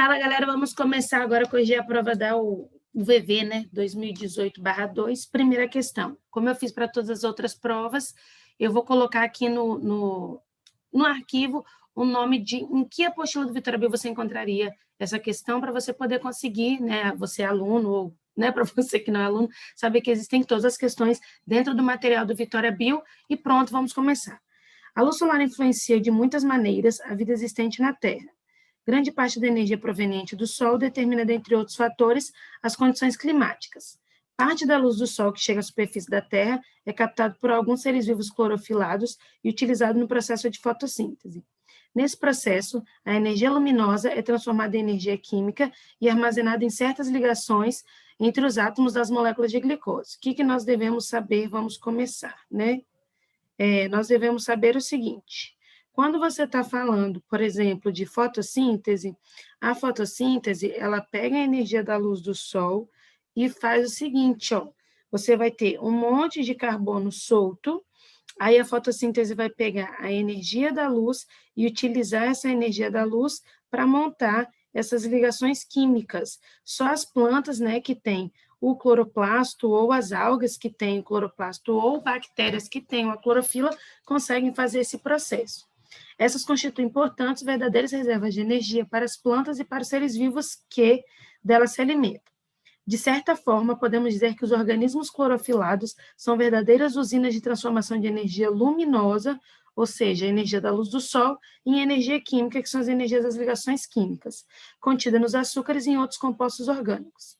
Fala, galera, vamos começar agora a corrigir a prova da UVV, né, 2018/2, primeira questão. Como eu fiz para todas as outras provas, eu vou colocar aqui no arquivo o nome de em que apostila do Vitória Bio você encontraria essa questão para você poder conseguir, né, você é aluno ou né, para você que não é aluno, saber que existem todas as questões dentro do material do Vitória Bio e pronto, vamos começar. A luz solar influencia de muitas maneiras a vida existente na Terra. Grande parte da energia proveniente do Sol determina, dentre outros fatores, as condições climáticas. Parte da luz do Sol que chega à superfície da Terra é captada por alguns seres vivos clorofilados e utilizado no processo de fotossíntese. Nesse processo, a energia luminosa é transformada em energia química e armazenada em certas ligações entre os átomos das moléculas de glicose. O que nós devemos saber? Vamos começar, né? Nós devemos saber o seguinte: quando você está falando, por exemplo, de fotossíntese, a fotossíntese, ela pega a energia da luz do Sol e faz o seguinte, ó, você vai ter um monte de carbono solto, aí a fotossíntese vai pegar a energia da luz e utilizar essa energia da luz para montar essas ligações químicas. Só as plantas, né, que têm o cloroplasto, ou as algas que têm o cloroplasto, ou bactérias que têm a clorofila, conseguem fazer esse processo. Essas constituem importantes verdadeiras reservas de energia para as plantas e para os seres vivos que delas se alimentam. De certa forma, podemos dizer que os organismos clorofilados são verdadeiras usinas de transformação de energia luminosa, ou seja, a energia da luz do Sol, em energia química, que são as energias das ligações químicas, contida nos açúcares e em outros compostos orgânicos.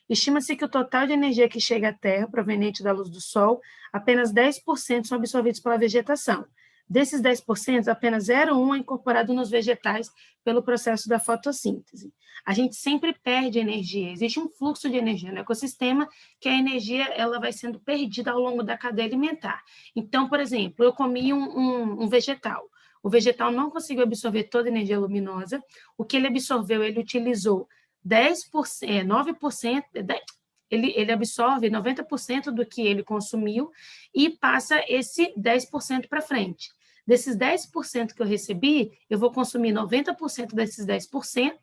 Estima-se que o total de energia que chega à Terra, proveniente da luz do Sol, apenas 10% são absorvidos pela vegetação. Desses 10%, apenas 0,1% é incorporado nos vegetais pelo processo da fotossíntese. A gente sempre perde energia, existe um fluxo de energia no ecossistema, que a energia ela vai sendo perdida ao longo da cadeia alimentar. Então, por exemplo, eu comi um vegetal. O vegetal não conseguiu absorver toda a energia luminosa, o que ele absorveu, ele utilizou 10%, 9%, ele absorve 90% do que ele consumiu e passa esse 10% para frente. Desses 10% que eu recebi, eu vou consumir 90% desses 10%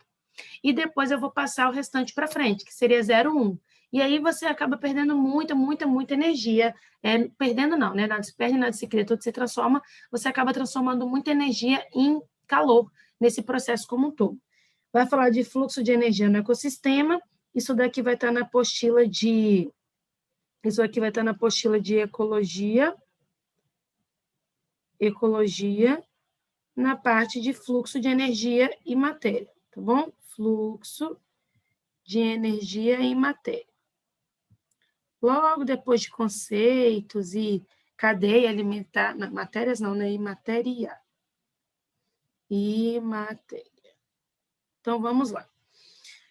e depois eu vou passar o restante para frente, que seria 0,1. E aí você acaba perdendo muita energia. Perdendo não, né? Nada se perde, nada se cria, tudo se transforma. Você acaba transformando muita energia em calor nesse processo como um todo. Vai falar de fluxo de energia no ecossistema. Isso aqui vai estar na apostila de ecologia, na parte de fluxo de energia e matéria, tá bom? Fluxo de energia e matéria. Logo depois de conceitos e cadeia alimentar, não, matérias não, né? E matéria. Então, vamos lá.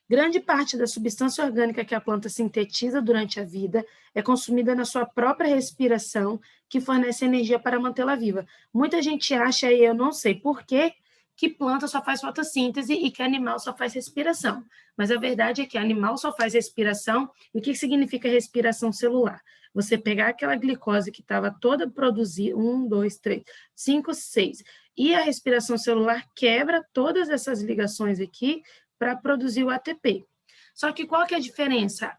Grande parte da substância orgânica que a planta sintetiza durante a vida é consumida na sua própria respiração, que fornece energia para mantê-la viva. Muita gente acha, e eu não sei por quê, que planta só faz fotossíntese e que animal só faz respiração. Mas a verdade é que animal só faz respiração. E o que significa respiração celular? Você pegar aquela glicose que estava toda produzida, 1, 2, 3, 5, 6, e a respiração celular quebra todas essas ligações aqui para produzir o ATP. Só que qual que é a diferença?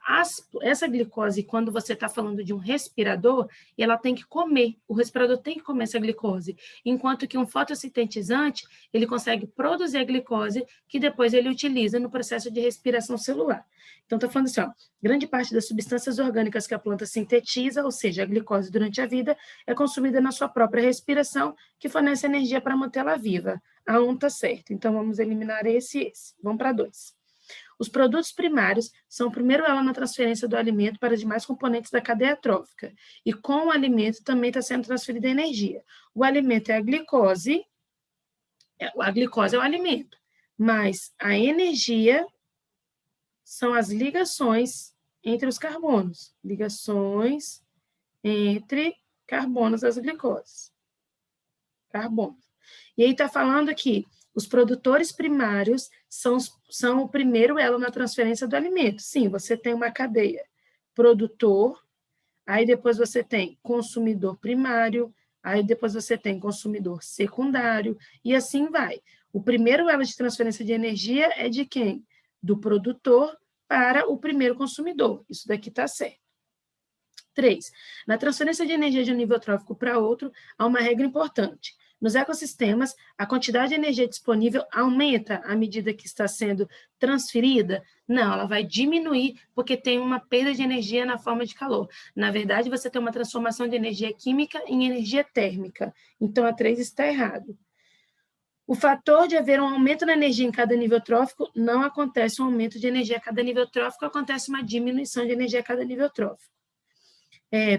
Essa glicose, quando você está falando de um respirador, ela tem que comer, o respirador tem que comer essa glicose, enquanto que um fotossintetizante, ele consegue produzir a glicose, que depois ele utiliza no processo de respiração celular. Então, está falando assim, ó, grande parte das substâncias orgânicas que a planta sintetiza, ou seja, a glicose durante a vida, é consumida na sua própria respiração, que fornece energia para mantê-la viva. A 1 está certo, então vamos eliminar esse e esse. Vamos para 2. Os produtos primários são o primeiro elo na transferência do alimento para os demais componentes da cadeia trófica. E com o alimento também está sendo transferida energia. O alimento é a glicose é o alimento, mas a energia são as ligações entre os carbonos. Ligações entre carbonos das glicoses. Carbonos. E aí está falando aqui, os produtores primários são o primeiro elo na transferência do alimento. Sim, você tem uma cadeia produtor, aí depois você tem consumidor primário, aí depois você tem consumidor secundário, e assim vai. O primeiro elo de transferência de energia é de quem? Do produtor para o primeiro consumidor. Isso daqui está certo. 3. Na transferência de energia de um nível trófico para outro, há uma regra importante. Nos ecossistemas, a quantidade de energia disponível aumenta à medida que está sendo transferida? Não, ela vai diminuir porque tem uma perda de energia na forma de calor. Na verdade, você tem uma transformação de energia química em energia térmica. Então, a 3 está errado. O fator de haver um aumento na energia em cada nível trófico, não acontece um aumento de energia a cada nível trófico, acontece uma diminuição de energia a cada nível trófico.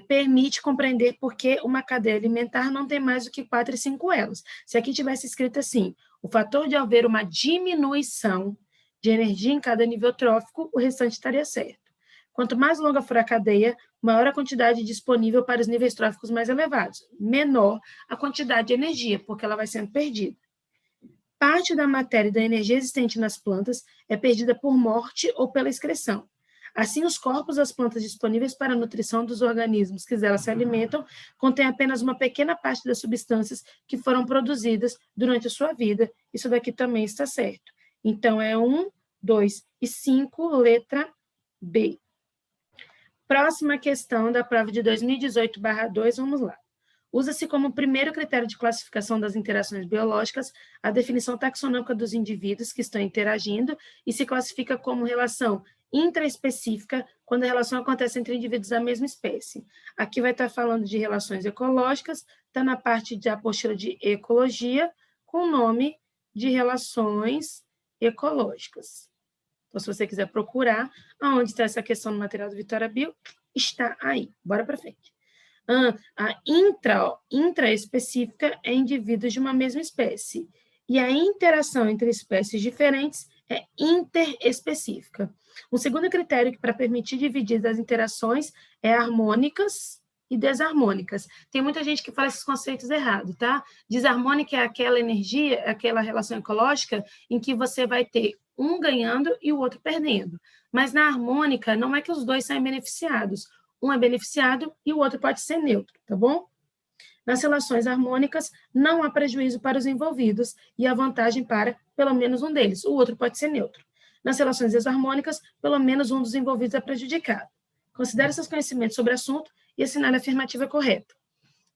Permite compreender por que uma cadeia alimentar não tem mais do que 4 e 5 elos. Se aqui tivesse escrito assim, o fator de haver uma diminuição de energia em cada nível trófico, o restante estaria certo. Quanto mais longa for a cadeia, maior a quantidade disponível para os níveis tróficos mais elevados, menor a quantidade de energia, porque ela vai sendo perdida. Parte da matéria e da energia existente nas plantas é perdida por morte ou pela excreção. Assim, os corpos das plantas disponíveis para a nutrição dos organismos que elas se alimentam contêm apenas uma pequena parte das substâncias que foram produzidas durante a sua vida. Isso daqui também está certo. Então, é 1, 2 e 5, letra B. Próxima questão da prova de 2018/2, vamos lá. Usa-se como primeiro critério de classificação das interações biológicas a definição taxonômica dos indivíduos que estão interagindo e se classifica como relação intraespecífica quando a relação acontece entre indivíduos da mesma espécie. Aqui vai estar falando de relações ecológicas, está na parte da apostila de ecologia, com o nome de relações ecológicas. Então, se você quiser procurar aonde está essa questão no material do Vitória Bio, está aí. Bora para frente. A intraespecífica é indivíduos de uma mesma espécie. E a interação entre espécies diferentes é interespecífica. Um segundo critério para permitir dividir as interações é harmônicas e desarmônicas. Tem muita gente que fala esses conceitos errados, tá? Desarmônica é aquela energia, aquela relação ecológica em que você vai ter um ganhando e o outro perdendo. Mas na harmônica, não é que os dois saem beneficiados. Um é beneficiado e o outro pode ser neutro, tá bom? Nas relações harmônicas, não há prejuízo para os envolvidos e há vantagem para pelo menos um deles. O outro pode ser neutro. Nas relações desarmônicas, pelo menos um dos envolvidos é prejudicado. Considere seus conhecimentos sobre o assunto e assinale a afirmativa correta.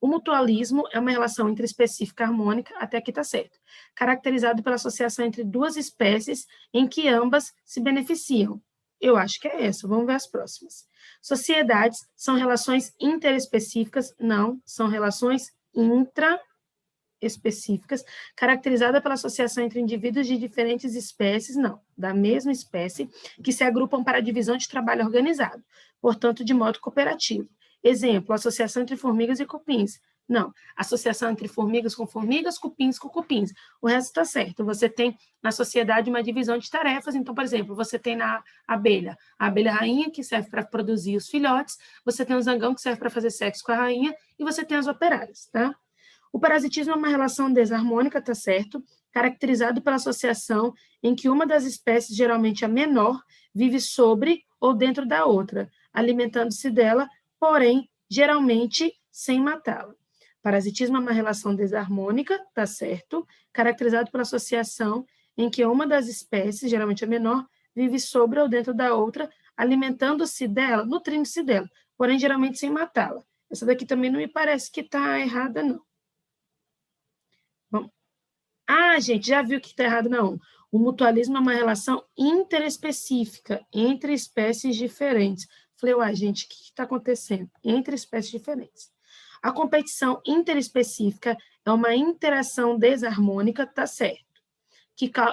O mutualismo é uma relação intraespecífica harmônica, até aqui está certo, caracterizado pela associação entre duas espécies em que ambas se beneficiam. Eu acho que é essa, vamos ver as próximas. Sociedades são relações interespecíficas? Não, são relações intraespecíficas, caracterizadas pela associação entre indivíduos de diferentes espécies, não, da mesma espécie, que se agrupam para a divisão de trabalho organizado, portanto, de modo cooperativo. Exemplo, associação entre formigas e cupins. Não, associação entre formigas com formigas, cupins com cupins. O resto está certo. Você tem na sociedade uma divisão de tarefas. Então, por exemplo, você tem na abelha a abelha rainha, que serve para produzir os filhotes, você tem o zangão, que serve para fazer sexo com a rainha, e você tem as operárias, tá? O parasitismo é uma relação desarmônica, tá certo? Caracterizado pela associação em que uma das espécies, geralmente a menor, vive sobre ou dentro da outra, alimentando-se dela, porém, geralmente, sem matá-la. Parasitismo é uma relação desarmônica, tá certo? Caracterizado pela associação em que uma das espécies, geralmente a menor, vive sobre ou dentro da outra, alimentando-se dela, nutrindo-se dela, porém, geralmente, sem matá-la. Essa daqui também não me parece que está errada, não. Bom. Gente, já viu que está errado, não. O mutualismo é uma relação interespecífica entre espécies diferentes. Falei, gente, o que está acontecendo? Entre espécies diferentes. A competição interespecífica é uma interação desarmônica, tá certo?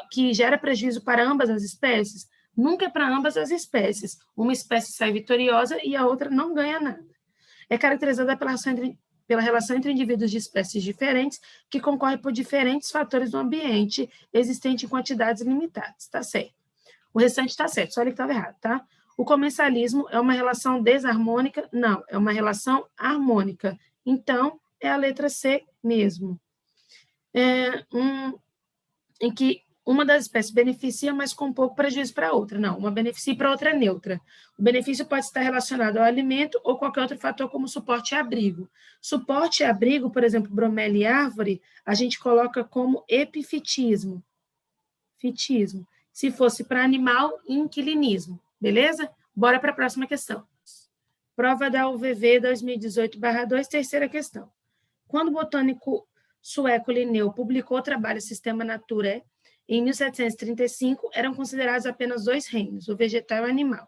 Que gera prejuízo para ambas as espécies? Nunca é para ambas as espécies. Uma espécie sai vitoriosa e a outra não ganha nada. É caracterizada pela relação entre indivíduos de espécies diferentes que concorrem por diferentes fatores do ambiente existente em quantidades limitadas, tá certo? O restante está certo, só ele que estava errado, tá? O comensalismo é uma relação desarmônica? Não, é uma relação harmônica. Então, é a letra C mesmo. Em que uma das espécies beneficia, mas com pouco prejuízo para a outra. Não, uma beneficia e para a outra é neutra. O benefício pode estar relacionado ao alimento ou qualquer outro fator, como suporte e abrigo. Suporte e abrigo, por exemplo, bromélia e árvore, a gente coloca como epifitismo, fitismo. Se fosse para animal, inquilinismo. Beleza? Bora para a próxima questão. Prova da UVV 2018/2, terceira questão. Quando o botânico sueco Linneu publicou o trabalho Sistema Naturae, em 1735, eram considerados apenas 2 reinos, o vegetal e o animal.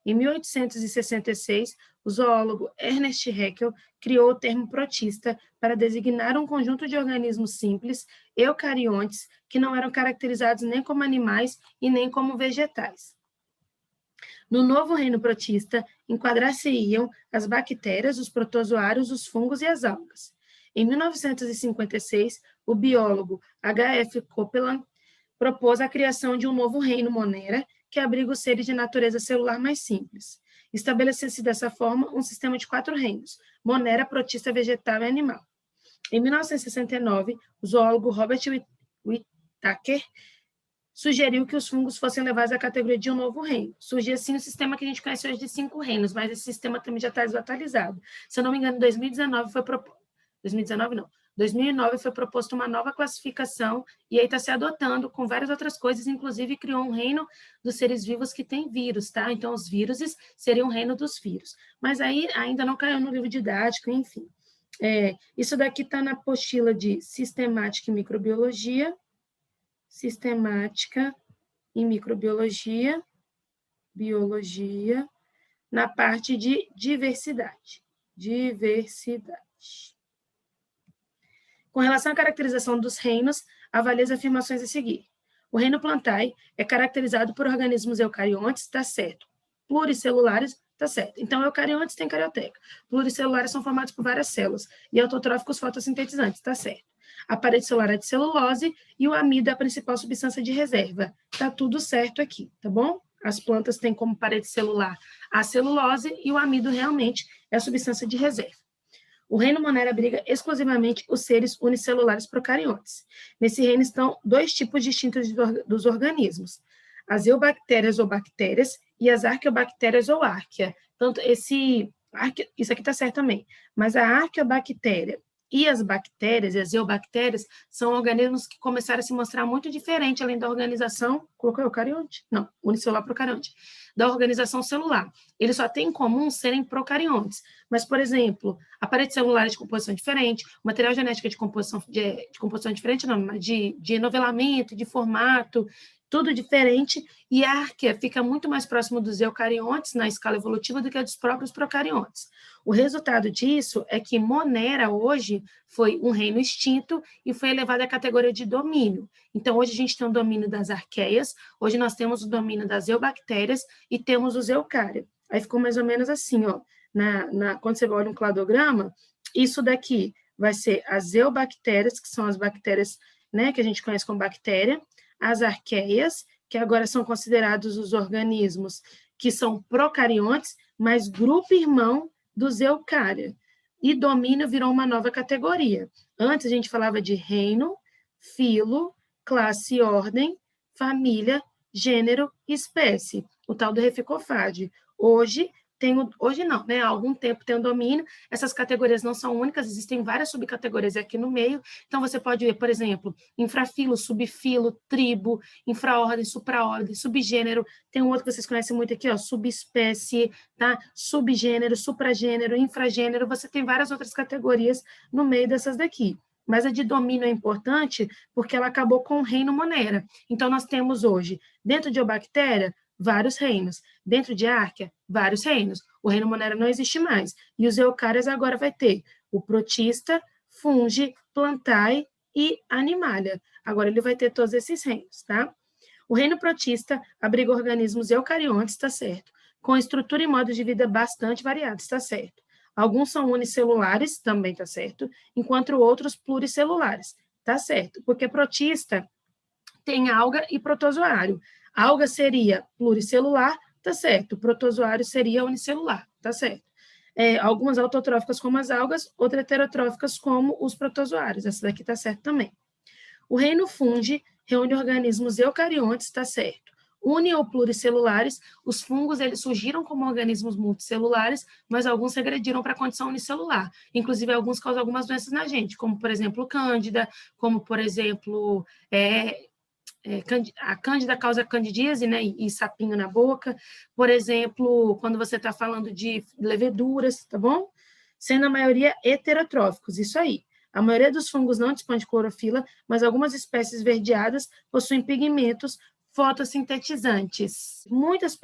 Em 1866, o zoólogo Ernest Haeckel criou o termo protista para designar um conjunto de organismos simples, eucariontes, que não eram caracterizados nem como animais e nem como vegetais. No novo reino protista, enquadrar-se-iam as bactérias, os protozoários, os fungos e as algas. Em 1956, o biólogo H.F. Copeland propôs a criação de um novo reino monera, que abriga os seres de natureza celular mais simples. Estabeleceu-se dessa forma um sistema de 4 reinos: monera, protista, vegetal e animal. Em 1969, o zoólogo Robert Whittaker sugeriu que os fungos fossem levados à categoria de um novo reino. Surgiu assim o sistema que a gente conhece hoje de 5 reinos, mas esse sistema também já está desatualizado. Se eu não me engano, em 2019 foi proposto... 2019 não. 2009 foi proposta uma nova classificação e aí está se adotando com várias outras coisas, inclusive criou um reino dos seres vivos que tem vírus, tá? Então, os vírus seriam o reino dos vírus. Mas aí ainda não caiu no livro didático, enfim. Isso daqui está na apostila de Sistemática e Microbiologia, Sistemática e Microbiologia, Biologia, na parte de diversidade. Diversidade. Com relação à caracterização dos reinos, avalie as afirmações a seguir. O reino Plantae é caracterizado por organismos eucariontes, está certo. Pluricelulares, está certo. Então, eucariontes tem carioteca. Pluricelulares são formados por várias células. E autotróficos fotossintetizantes, está certo. A parede celular é de celulose e o amido é a principal substância de reserva. Está tudo certo aqui, tá bom? As plantas têm como parede celular a celulose e o amido realmente é a substância de reserva. O reino monera abriga exclusivamente os seres unicelulares procariontes. Nesse reino estão 2 tipos distintos dos organismos: as eubactérias ou bactérias e as arqueobactérias ou árquea. Tanto isso aqui está certo também, mas a arqueobactéria e as bactérias, e as eubactérias, são organismos que começaram a se mostrar muito diferentes, além da organização, colocou eucarionte? Não, unicelular procarionte, da organização celular. Eles só têm em comum serem procariontes. Mas, por exemplo, a parede celular é de composição diferente, o material genético é de composição diferente, não, mas de enovelamento, de formato, tudo diferente, e a árquea fica muito mais próximo dos eucariontes na escala evolutiva do que a dos próprios procariontes. O resultado disso é que Monera hoje foi um reino extinto e foi elevado à categoria de domínio. Então, hoje a gente tem o domínio das arqueias, hoje nós temos o domínio das eubactérias e temos os eucários. Aí ficou mais ou menos assim, ó, quando você olha um cladograma, isso daqui vai ser as eubactérias, que são as bactérias, né, que a gente conhece como bactéria, as arqueias, que agora são considerados os organismos que são procariontes, mas grupo irmão dos eucários. E domínio virou uma nova categoria. Antes a gente falava de reino, filo, classe e ordem, família, gênero e espécie. O tal do Reficofad. Hoje não, né? Há algum tempo tem o domínio, essas categorias não são únicas, existem várias subcategorias aqui no meio, então você pode ver, por exemplo, infrafilo, subfilo, tribo, infraordem, supraordem, subgênero, tem um outro que vocês conhecem muito aqui, ó, subespécie, tá? Subgênero, supragênero, infragênero, você tem várias outras categorias no meio dessas daqui. Mas a de domínio é importante porque ela acabou com o reino monera. Então, nós temos hoje, dentro de eubactéria, vários reinos. Dentro de árquea, vários reinos. O reino monera não existe mais. E os eucários agora vai ter o protista, fungi, plantae e animalia. Agora ele vai ter todos esses reinos, tá? O reino protista abriga organismos eucariontes, tá certo? Com estrutura e modo de vida bastante variados, tá certo? Alguns são unicelulares, também tá certo, enquanto outros pluricelulares, tá certo? Porque protista tem alga e protozoário. A alga seria pluricelular, tá certo. O protozoário seria unicelular, tá certo. Algumas autotróficas como as algas, outras heterotróficas como os protozoários. Essa daqui tá certo também. O reino fungi reúne organismos eucariontes, tá certo. Uni ou pluricelulares, os fungos eles surgiram como organismos multicelulares, mas alguns regrediram para a condição unicelular. Inclusive, alguns causam algumas doenças na gente, como, por exemplo, cândida, como, por exemplo, a cândida causa candidíase, né, e sapinho na boca. Por exemplo, quando você está falando de leveduras, tá bom? Sendo a maioria heterotróficos, isso aí. A maioria dos fungos não dispõe de clorofila, mas algumas espécies verdeadas possuem pigmentos fotossintetizantes. Muitas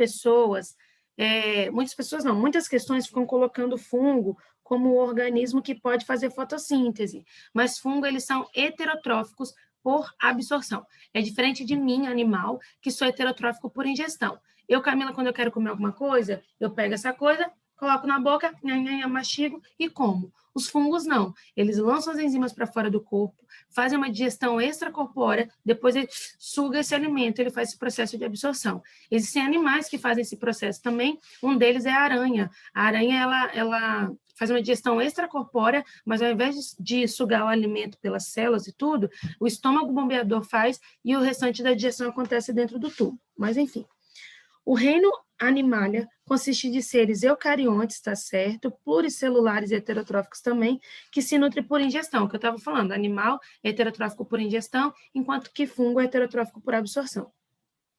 questões ficam colocando fungo como um organismo que pode fazer fotossíntese, mas fungo, eles são heterotróficos por absorção. É diferente de mim, animal, que sou heterotrófico por ingestão. Eu, Camila, quando eu quero comer alguma coisa, eu pego essa coisa, coloco na boca, mastigo e como. Os fungos não. Eles lançam as enzimas para fora do corpo, fazem uma digestão extracorpórea, depois ele suga esse alimento, ele faz esse processo de absorção. Existem animais que fazem esse processo também, um deles é a aranha. A aranha, ela faz uma digestão extracorpórea, mas ao invés de sugar o alimento pelas células e tudo, o estômago bombeador faz e o restante da digestão acontece dentro do tubo. Mas, enfim. O reino Animalia consiste de seres eucariontes, tá certo? Pluricelulares e heterotróficos também, que se nutrem por ingestão, que eu estava falando, animal é heterotrófico por ingestão, enquanto que fungo é heterotrófico por absorção.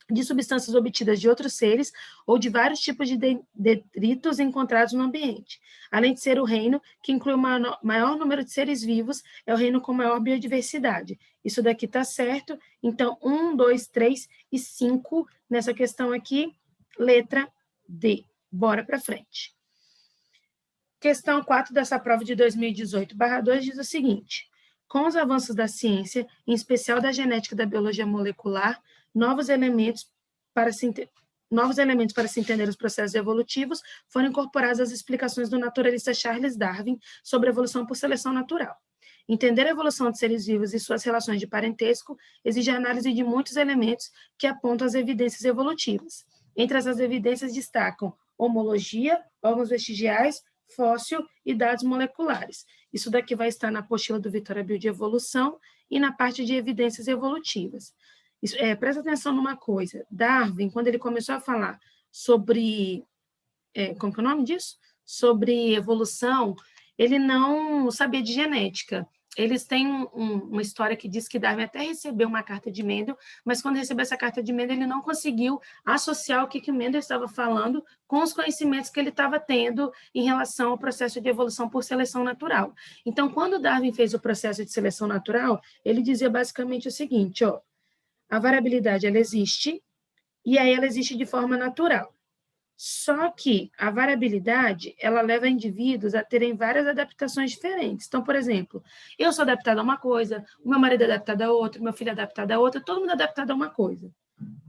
De substâncias obtidas de outros seres ou de vários tipos de detritos encontrados no ambiente. Além de ser o reino que inclui o maior número de seres vivos, é o reino com maior biodiversidade. Isso daqui está certo. Então, 1, 2, 3 e 5 nessa questão aqui, letra D. Bora para frente. Questão 4 dessa prova de 2018/2 diz o seguinte: com os avanços da ciência, em especial da genética e da biologia molecular, novos elementos para se entender os processos evolutivos foram incorporados às explicações do naturalista Charles Darwin sobre a evolução por seleção natural. Entender a evolução de seres vivos e suas relações de parentesco exige a análise de muitos elementos que apontam as evidências evolutivas. Entre essas evidências destacam homologia, órgãos vestigiais, fóssil e dados moleculares. Isso daqui vai estar na apostila do Vitória Bio de Evolução e na parte de evidências evolutivas. Presta atenção numa coisa. Darwin, quando ele começou a falar sobre... como que é o nome disso? Sobre evolução, ele não sabia de genética. Eles têm uma história que diz que Darwin até recebeu uma carta de Mendel, mas quando recebeu essa carta de Mendel, ele não conseguiu associar o que o Mendel estava falando com os conhecimentos que ele estava tendo em relação ao processo de evolução por seleção natural. Então, quando Darwin fez o processo de seleção natural, ele dizia basicamente o seguinte, ó, a variabilidade ela existe, e aí ela existe de forma natural. Só que a variabilidade, ela leva indivíduos a terem várias adaptações diferentes. Então, por exemplo, eu sou adaptada a uma coisa, o meu marido é adaptado a outra, meu filho é adaptado a outra, todo mundo é adaptado a uma coisa.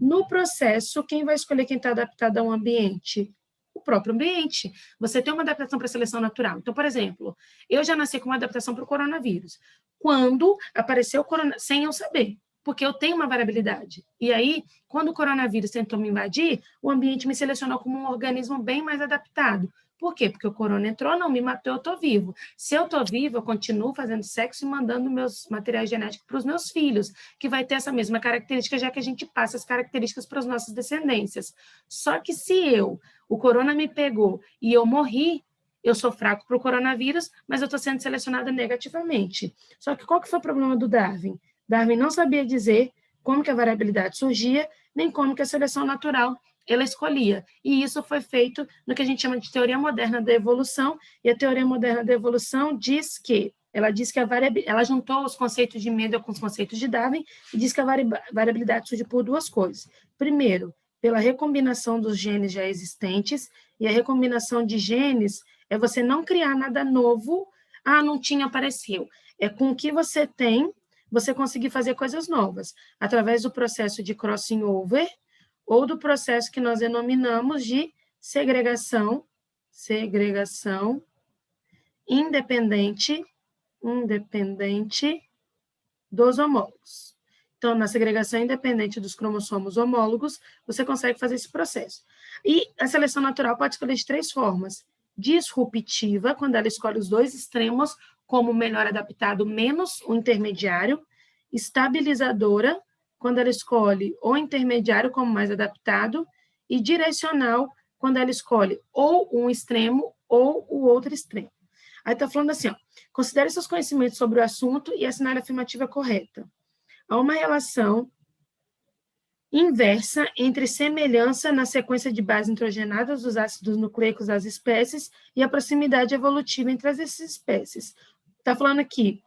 No processo, quem vai escolher quem está adaptado a um ambiente? O próprio ambiente. Você tem uma adaptação para a seleção natural. Então, por exemplo, eu já nasci com uma adaptação para o coronavírus. Quando apareceu o coronavírus, sem eu saber, porque eu tenho uma variabilidade. E aí, quando o coronavírus tentou me invadir, o ambiente me selecionou como um organismo bem mais adaptado. Por quê? Porque o corona entrou, não me matou, eu estou vivo. Se eu estou vivo, eu continuo fazendo sexo e mandando meus materiais genéticos para os meus filhos, que vai ter essa mesma característica, já que a gente passa as características para as nossas descendências. Só que se o corona me pegou e eu morri, eu sou fraco para o coronavírus, mas eu estou sendo selecionada negativamente. Só que qual que foi o problema do Darwin? Darwin não sabia dizer como que a variabilidade surgia, nem como que a seleção natural ela escolhia. E isso foi feito no que a gente chama de teoria moderna da evolução, e a teoria moderna da evolução diz que ela juntou os conceitos de Mendel com os conceitos de Darwin e diz que a variabilidade surge por duas coisas. Primeiro, pela recombinação dos genes já existentes, e a recombinação de genes é você não criar nada novo, não tinha, apareceu. É com o que você tem, você conseguir fazer coisas novas, através do processo de crossing over, ou do processo que nós denominamos de segregação independente dos homólogos. Então, na segregação independente dos cromossomos homólogos, você consegue fazer esse processo. E a seleção natural pode escolher de três formas. Disruptiva, quando ela escolhe os dois extremos como melhor adaptado menos o intermediário. Estabilizadora, quando ela escolhe o intermediário como mais adaptado. E direcional, quando ela escolhe ou um extremo ou o outro extremo. Aí está falando assim, ó, considere seus conhecimentos sobre o assunto e assinale a afirmativa correta. Há uma relação inversa entre semelhança na sequência de bases nitrogenadas dos ácidos nucleicos das espécies e a proximidade evolutiva entre as espécies. Está falando aqui,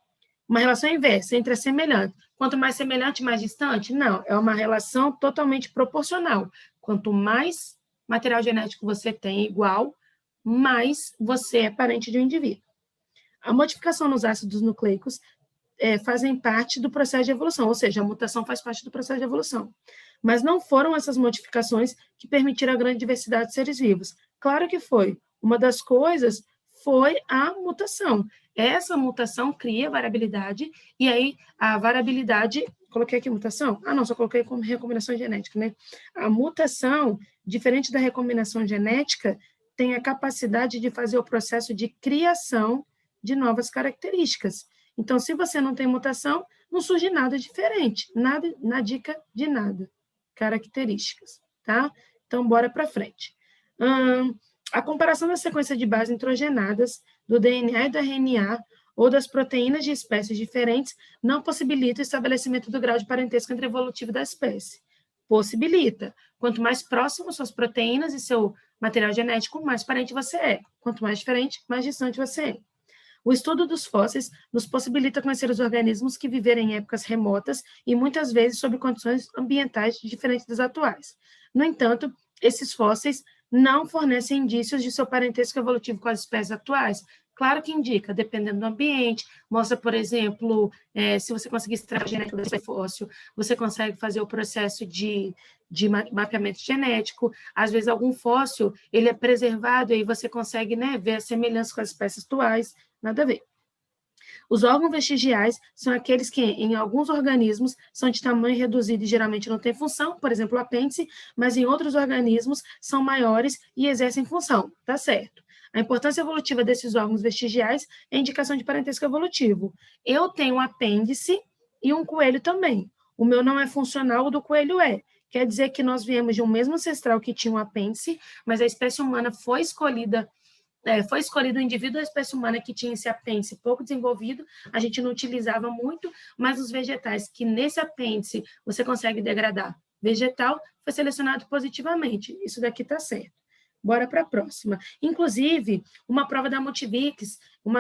uma relação inversa entre a semelhante. Quanto mais semelhante, mais distante? Não, é uma relação totalmente proporcional. Quanto mais material genético você tem igual, mais você é parente de um indivíduo. A modificação nos ácidos nucleicos fazem parte do processo de evolução, ou seja, a mutação faz parte do processo de evolução. Mas não foram essas modificações que permitiram a grande diversidade de seres vivos. Claro que foi. Uma das coisas foi a mutação. Essa mutação cria variabilidade, e aí a variabilidade... Coloquei aqui mutação? Ah, não, só coloquei como recombinação genética, né? A mutação, diferente da recombinação genética, tem a capacidade de fazer o processo de criação de novas características. Então, se você não tem mutação, não surge nada diferente, nada na dica de nada. Características, tá? Então, bora para frente. A comparação da sequência de bases nitrogenadas do DNA e do RNA ou das proteínas de espécies diferentes não possibilita o estabelecimento do grau de parentesco entre evolutivo da espécie. Possibilita. Quanto mais próximo suas proteínas e seu material genético, mais parente você é. Quanto mais diferente, mais distante você é. O estudo dos fósseis nos possibilita conhecer os organismos que viveram em épocas remotas e muitas vezes sob condições ambientais diferentes das atuais. No entanto, esses fósseis não fornecem indícios de seu parentesco evolutivo com as espécies atuais. Claro que indica, dependendo do ambiente, mostra, por exemplo, se você conseguir extrair a genética desse fóssil, você consegue fazer o processo de mapeamento genético. Às vezes, algum fóssil ele é preservado e aí você consegue, né, ver a semelhança com as espécies atuais. Nada a ver. Os órgãos vestigiais são aqueles que, em alguns organismos, são de tamanho reduzido e geralmente não têm função, por exemplo, o apêndice, mas em outros organismos são maiores e exercem função, tá certo? A importância evolutiva desses órgãos vestigiais é indicação de parentesco evolutivo. Eu tenho um apêndice e um coelho também. O meu não é funcional, o do coelho é. Quer dizer que nós viemos de um mesmo ancestral que tinha um apêndice, mas a espécie humana foi escolhido o indivíduo da espécie humana que tinha esse apêndice pouco desenvolvido, a gente não utilizava muito, mas os vegetais que nesse apêndice você consegue degradar vegetal, foi selecionado positivamente. Isso daqui está certo. Bora para a próxima. Inclusive, uma prova da Multivix,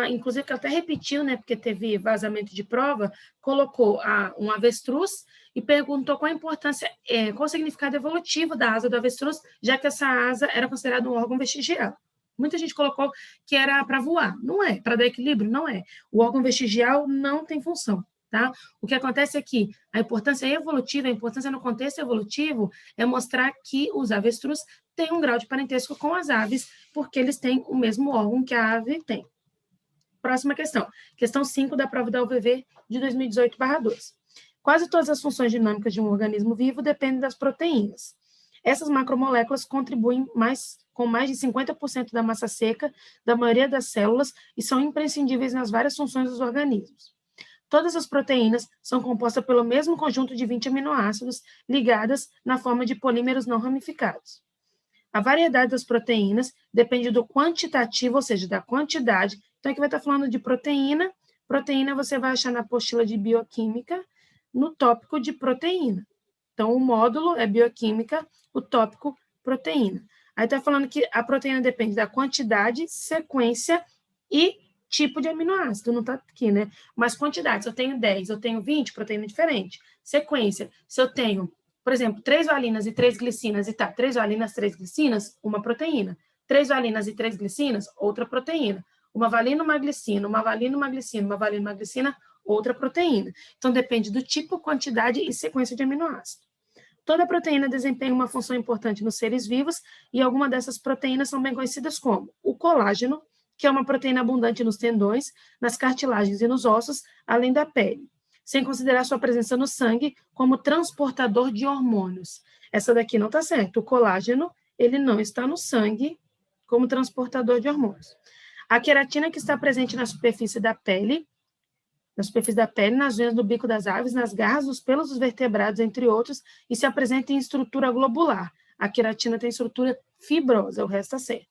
inclusive que até repetiu, né, porque teve vazamento de prova, colocou um avestruz e perguntou qual a importância, qual o significado evolutivo da asa do avestruz, já que essa asa era considerada um órgão vestigial. Muita gente colocou que era para voar. Não é. Para dar equilíbrio, não é. O órgão vestigial não tem função, tá? O que acontece é que a importância evolutiva, a importância no contexto evolutivo é mostrar que os avestruz têm um grau de parentesco com as aves, porque eles têm o mesmo órgão que a ave tem. Próxima questão. Questão 5 da prova da UVV de 2018/2. Quase todas as funções dinâmicas de um organismo vivo dependem das proteínas. Essas macromoléculas contribuem com mais de 50% da massa seca da maioria das células e são imprescindíveis nas várias funções dos organismos. Todas as proteínas são compostas pelo mesmo conjunto de 20 aminoácidos ligadas na forma de polímeros não ramificados. A variedade das proteínas depende do quantitativo, ou seja, da quantidade. Então, aqui vai estar falando de proteína. Proteína você vai achar na apostila de bioquímica, no tópico de proteína. Então, o módulo é bioquímica, o tópico proteína. Aí está falando que a proteína depende da quantidade, sequência e tipo de aminoácido. Não está aqui, né? Mas quantidade, se eu tenho 10, eu tenho 20, proteína diferente. Sequência, se eu tenho, por exemplo, 3 valinas e 3 glicinas, e 3 valinas, 3 glicinas, uma proteína. 3 valinas e 3 glicinas, outra proteína. Uma valina, uma glicina, uma valina, uma glicina, uma valina, uma glicina, outra proteína. Então, depende do tipo, quantidade e sequência de aminoácido. Toda proteína desempenha uma função importante nos seres vivos e algumas dessas proteínas são bem conhecidas como o colágeno, que é uma proteína abundante nos tendões, nas cartilagens e nos ossos, além da pele, sem considerar sua presença no sangue como transportador de hormônios. Essa daqui não está certo. O colágeno, ele não está no sangue como transportador de hormônios. A queratina, que está presente na superfície da pele, nas veias do bico das aves, nas garras, nos pelos dos vertebrados, entre outros, e se apresenta em estrutura globular. A queratina tem estrutura fibrosa, o resto está certo.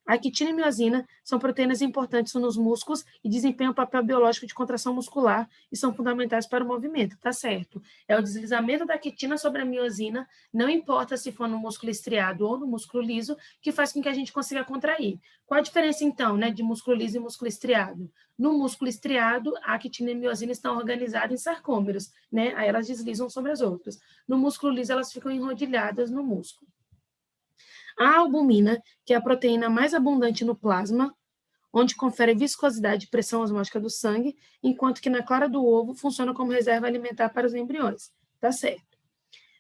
A quitina e miosina são proteínas importantes nos músculos e desempenham um papel biológico de contração muscular e são fundamentais para o movimento, tá certo? É o deslizamento da quitina sobre a miosina, não importa se for no músculo estriado ou no músculo liso, que faz com que a gente consiga contrair. Qual a diferença, então, né, de músculo liso e músculo estriado? No músculo estriado, a quitina e a miosina estão organizadas em sarcômeros, né? Aí elas deslizam sobre as outras. No músculo liso, elas ficam enrodilhadas no músculo. A albumina, que é a proteína mais abundante no plasma, onde confere viscosidade e pressão osmótica do sangue, enquanto que na clara do ovo funciona como reserva alimentar para os embriões. Tá certo.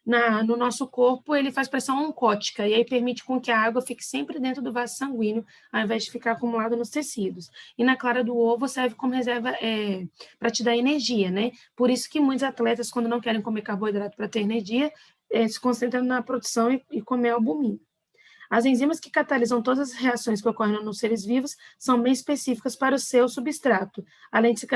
No nosso corpo, ele faz pressão oncótica, e aí permite com que a água fique sempre dentro do vaso sanguíneo, ao invés de ficar acumulada nos tecidos. E na clara do ovo serve como reserva para te dar energia, né? Por isso que muitos atletas, quando não querem comer carboidrato para ter energia, se concentram na produção e comer albumina. As enzimas que catalisam todas as reações que ocorrem nos seres vivos são bem específicas para o seu substrato, além de se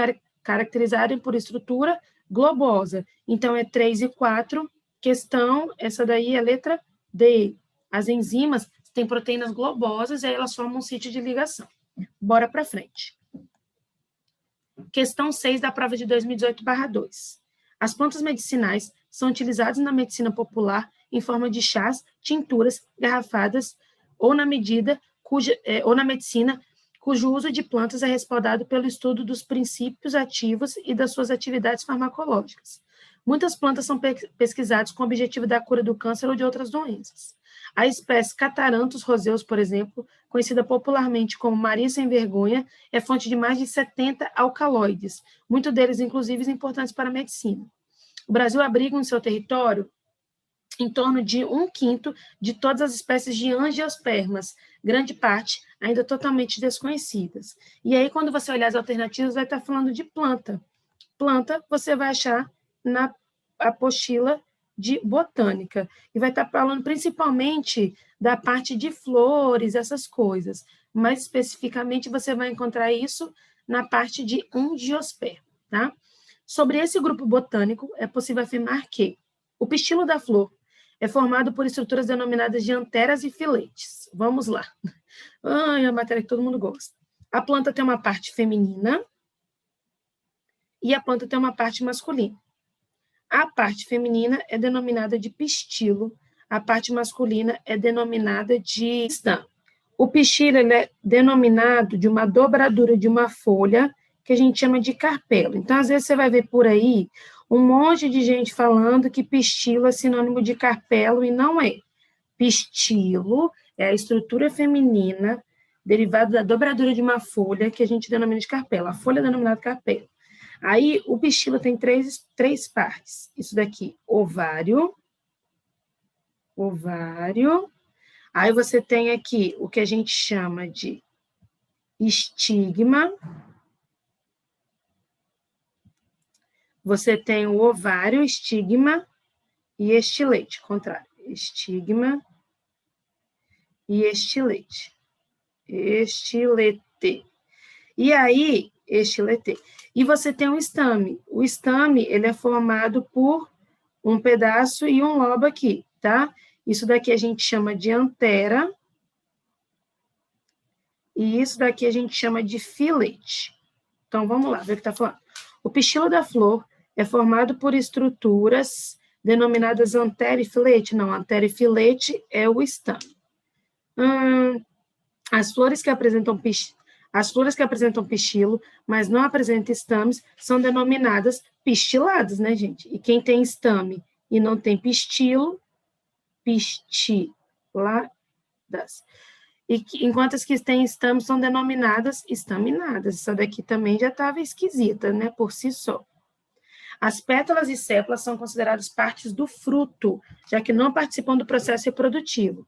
caracterizarem por estrutura globosa. Então, é 3 e 4, questão, essa daí é a letra D. As enzimas têm proteínas globosas e aí elas formam um sítio de ligação. Bora para frente. Questão 6 da prova de 2018/2. As plantas medicinais são utilizadas na medicina popular em forma de chás, tinturas, garrafadas ou na medicina, cujo uso de plantas é respaldado pelo estudo dos princípios ativos e das suas atividades farmacológicas. Muitas plantas são pesquisadas com o objetivo da cura do câncer ou de outras doenças. A espécie Cataranthus roseus, por exemplo, conhecida popularmente como Maria Sem Vergonha, é fonte de mais de 70 alcaloides, muitos deles, inclusive, importantes para a medicina. O Brasil abriga no seu território em torno de 1/5 de todas as espécies de angiospermas, grande parte ainda totalmente desconhecidas. E aí, quando você olhar as alternativas, vai estar falando de planta. Planta, você vai achar na apostila de botânica, e vai estar falando principalmente da parte de flores, essas coisas. Mais especificamente, você vai encontrar isso na parte de angiosperma, tá? Sobre esse grupo botânico, é possível afirmar que o pistilo da flor é formado por estruturas denominadas de anteras e filetes. Vamos lá. É a matéria que todo mundo gosta. A planta tem uma parte feminina e a planta tem uma parte masculina. A parte feminina é denominada de pistilo, a parte masculina é denominada de estame. O pistilo é denominado de uma dobradura de uma folha que a gente chama de carpelo. Então, às vezes, você vai ver por aí um monte de gente falando que pistilo é sinônimo de carpelo e não é. Pistilo é a estrutura feminina derivada da dobradura de uma folha que a gente denomina de carpelo. A folha é denominada carpelo. Aí, o pistilo tem três partes. Isso daqui, ovário. Aí, você tem aqui o que a gente chama de estigma. Você tem o ovário, estigma e estilete. Contrário. Estigma e estilete. Estilete. E aí, estilete. E você tem o estame. O estame, ele é formado por um pedaço e um lobo aqui, tá? Isso daqui a gente chama de antera. E isso daqui a gente chama de filete. Então, vamos lá, ver o que está falando. O pistilo da flor é formado por estruturas denominadas antera e filete. Não, antera e filete é o estame. As flores que apresentam pistilo, mas não apresentam estames, são denominadas pistiladas, né, gente? E quem tem estame e não tem pistilo, pistiladas. Enquanto as que têm estame são denominadas estaminadas. Essa daqui também já estava esquisita, né, por si só. As pétalas e sépalas são consideradas partes do fruto, já que não participam do processo reprodutivo,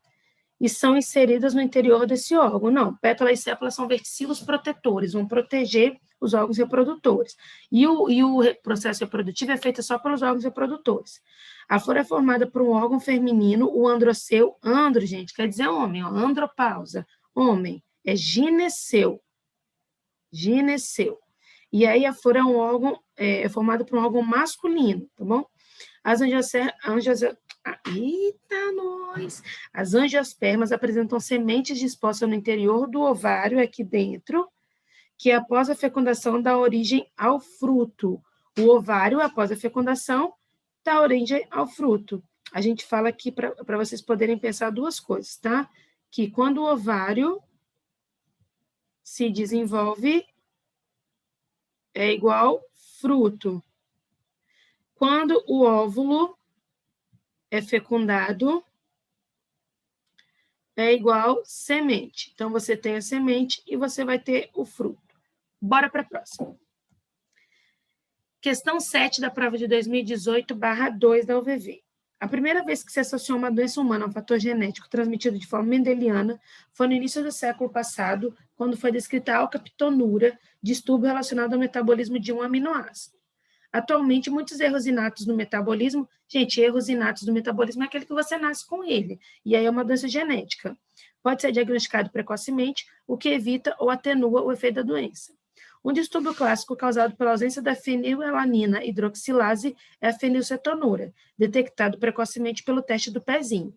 e são inseridas no interior desse órgão. Não, pétala e sépalas são verticilos protetores, vão proteger os órgãos reprodutores. E o processo reprodutivo é feito só pelos órgãos reprodutores. A flor é formada por um órgão feminino, o androceu. Andro, gente, quer dizer homem, ó, andropausa, homem, é gineceu. Gineceu. E aí a flor é um órgão, é formada por um órgão masculino, tá bom? Eita, nós! As angiospermas apresentam sementes dispostas no interior do ovário, aqui dentro, que após a fecundação dá origem ao fruto. O ovário, após a fecundação, dá origem ao fruto. A gente fala aqui para vocês poderem pensar duas coisas, tá? Que quando o ovário se desenvolve, é igual fruto. Quando o óvulo é fecundado, é igual semente. Então, você tem a semente e você vai ter o fruto. Bora para a próxima. Questão 7 da prova de 2018/2 da UVV. A primeira vez que se associou uma doença humana a um fator genético transmitido de forma mendeliana foi no início do século passado, quando foi descrita a alcaptonura, distúrbio relacionado ao metabolismo de um aminoácido. Atualmente, muitos erros inatos no metabolismo, gente, erros inatos do metabolismo é aquele que você nasce com ele, e aí é uma doença genética. Pode ser diagnosticado precocemente, o que evita ou atenua o efeito da doença. Um distúrbio clássico causado pela ausência da fenilalanina hidroxilase é a fenilcetonúria, detectado precocemente pelo teste do pezinho.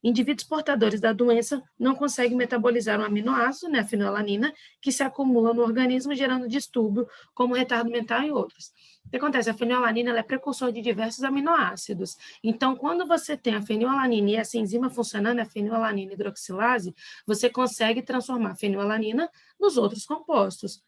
Indivíduos portadores da doença não conseguem metabolizar um aminoácido, né, a fenilalanina, que se acumula no organismo, gerando distúrbio, como retardo mental e outros. O que acontece? A fenilalanina ela é precursor de diversos aminoácidos. Então, quando você tem a fenilalanina e essa enzima funcionando, a fenilalanina hidroxilase, você consegue transformar a fenilalanina nos outros compostos.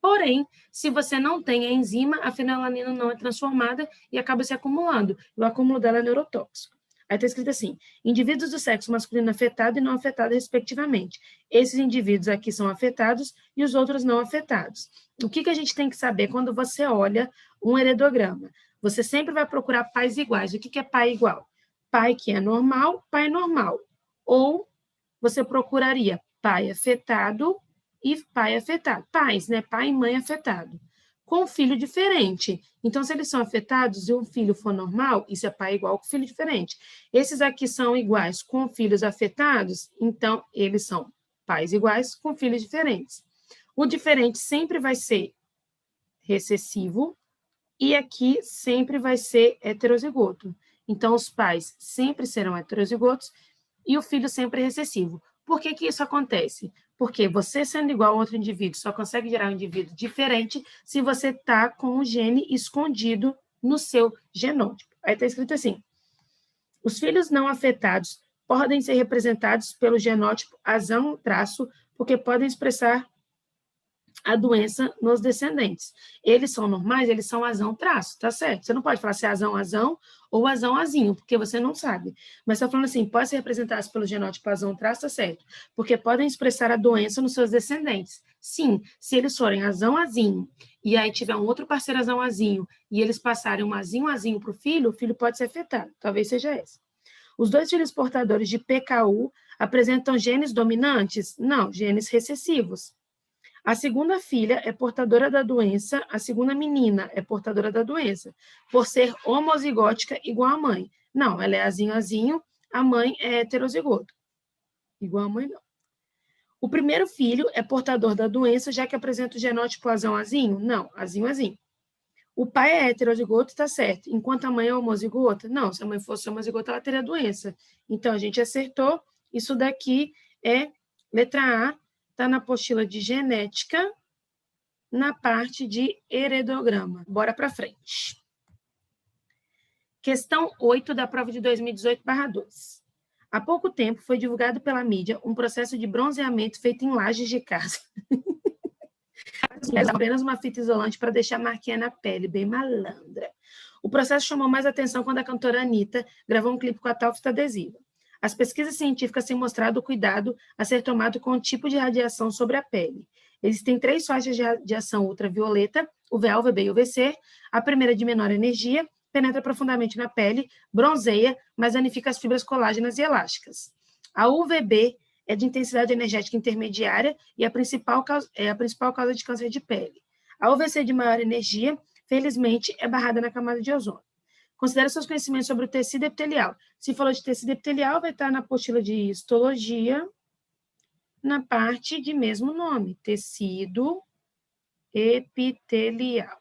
Porém, se você não tem a enzima, a fenilalanina não é transformada e acaba se acumulando. E o acúmulo dela é neurotóxico. Aí está escrito assim: indivíduos do sexo masculino afetado e não afetado, respectivamente. Esses indivíduos aqui são afetados e os outros não afetados. O que a gente tem que saber quando você olha um heredograma? Você sempre vai procurar pais iguais. O que é pai igual? Pai que é normal, pai normal. Ou você procuraria pai afetado e pai afetado. Pais, né? Pai e mãe afetado. Com um filho diferente. Então, se eles são afetados e um filho for normal, isso é pai igual com filho diferente. Esses aqui são iguais com filhos afetados, então eles são pais iguais com filhos diferentes. O diferente sempre vai ser recessivo e aqui sempre vai ser heterozigoto. Então, os pais sempre serão heterozigotos e o filho sempre é recessivo. Por que isso acontece? Porque você, sendo igual a outro indivíduo, só consegue gerar um indivíduo diferente se você está com o gene escondido no seu genótipo. Aí está escrito assim: os filhos não afetados podem ser representados pelo genótipo azão-traço, porque podem expressar a doença nos descendentes. Eles são normais, eles são azão-traço, tá certo? Você não pode falar se é azão-azão ou azão-azinho, porque você não sabe. Mas está falando assim, pode ser representado pelo genótipo azão-traço, tá certo? Porque podem expressar a doença nos seus descendentes. Sim, se eles forem azão-azinho, e aí tiver um outro parceiro azão-azinho, e eles passarem um azinho-azinho para o filho pode ser afetado. Talvez seja esse. Os dois filhos portadores de PKU apresentam genes dominantes? Não, genes recessivos. A segunda filha é portadora da doença, a segunda menina é portadora da doença, por ser homozigótica igual à mãe. Não, ela é azinho, a mãe é heterozigoto. Igual a mãe, não. O primeiro filho é portador da doença, já que apresenta o genótipo azão-azinho? Não, azinho. O pai é heterozigoto, está certo. Enquanto a mãe é homozigota? Não, se a mãe fosse homozigota, ela teria doença. Então, a gente acertou. Isso daqui é letra A, está na apostila de genética, na parte de heredograma. Bora para frente. Questão 8 da prova de 2018/2. Há pouco tempo foi divulgado pela mídia um processo de bronzeamento feito em lajes de casa. Apenas uma fita isolante para deixar marquinha na pele, bem malandra. O processo chamou mais atenção quando a cantora Anitta gravou um clipe com a tal fita adesiva. As pesquisas científicas têm mostrado o cuidado a ser tomado com o tipo de radiação sobre a pele. Existem 3 faixas de radiação ultravioleta, UVA, UVB e UVC. A primeira, de menor energia, penetra profundamente na pele, bronzeia, mas danifica as fibras colágenas e elásticas. A UVB é de intensidade energética intermediária e a principal causa de câncer de pele. A UVC de maior energia, felizmente, é barrada na camada de ozônio. Considere seus conhecimentos sobre o tecido epitelial. Se falou de tecido epitelial, vai estar na apostila de histologia, na parte de mesmo nome, tecido epitelial.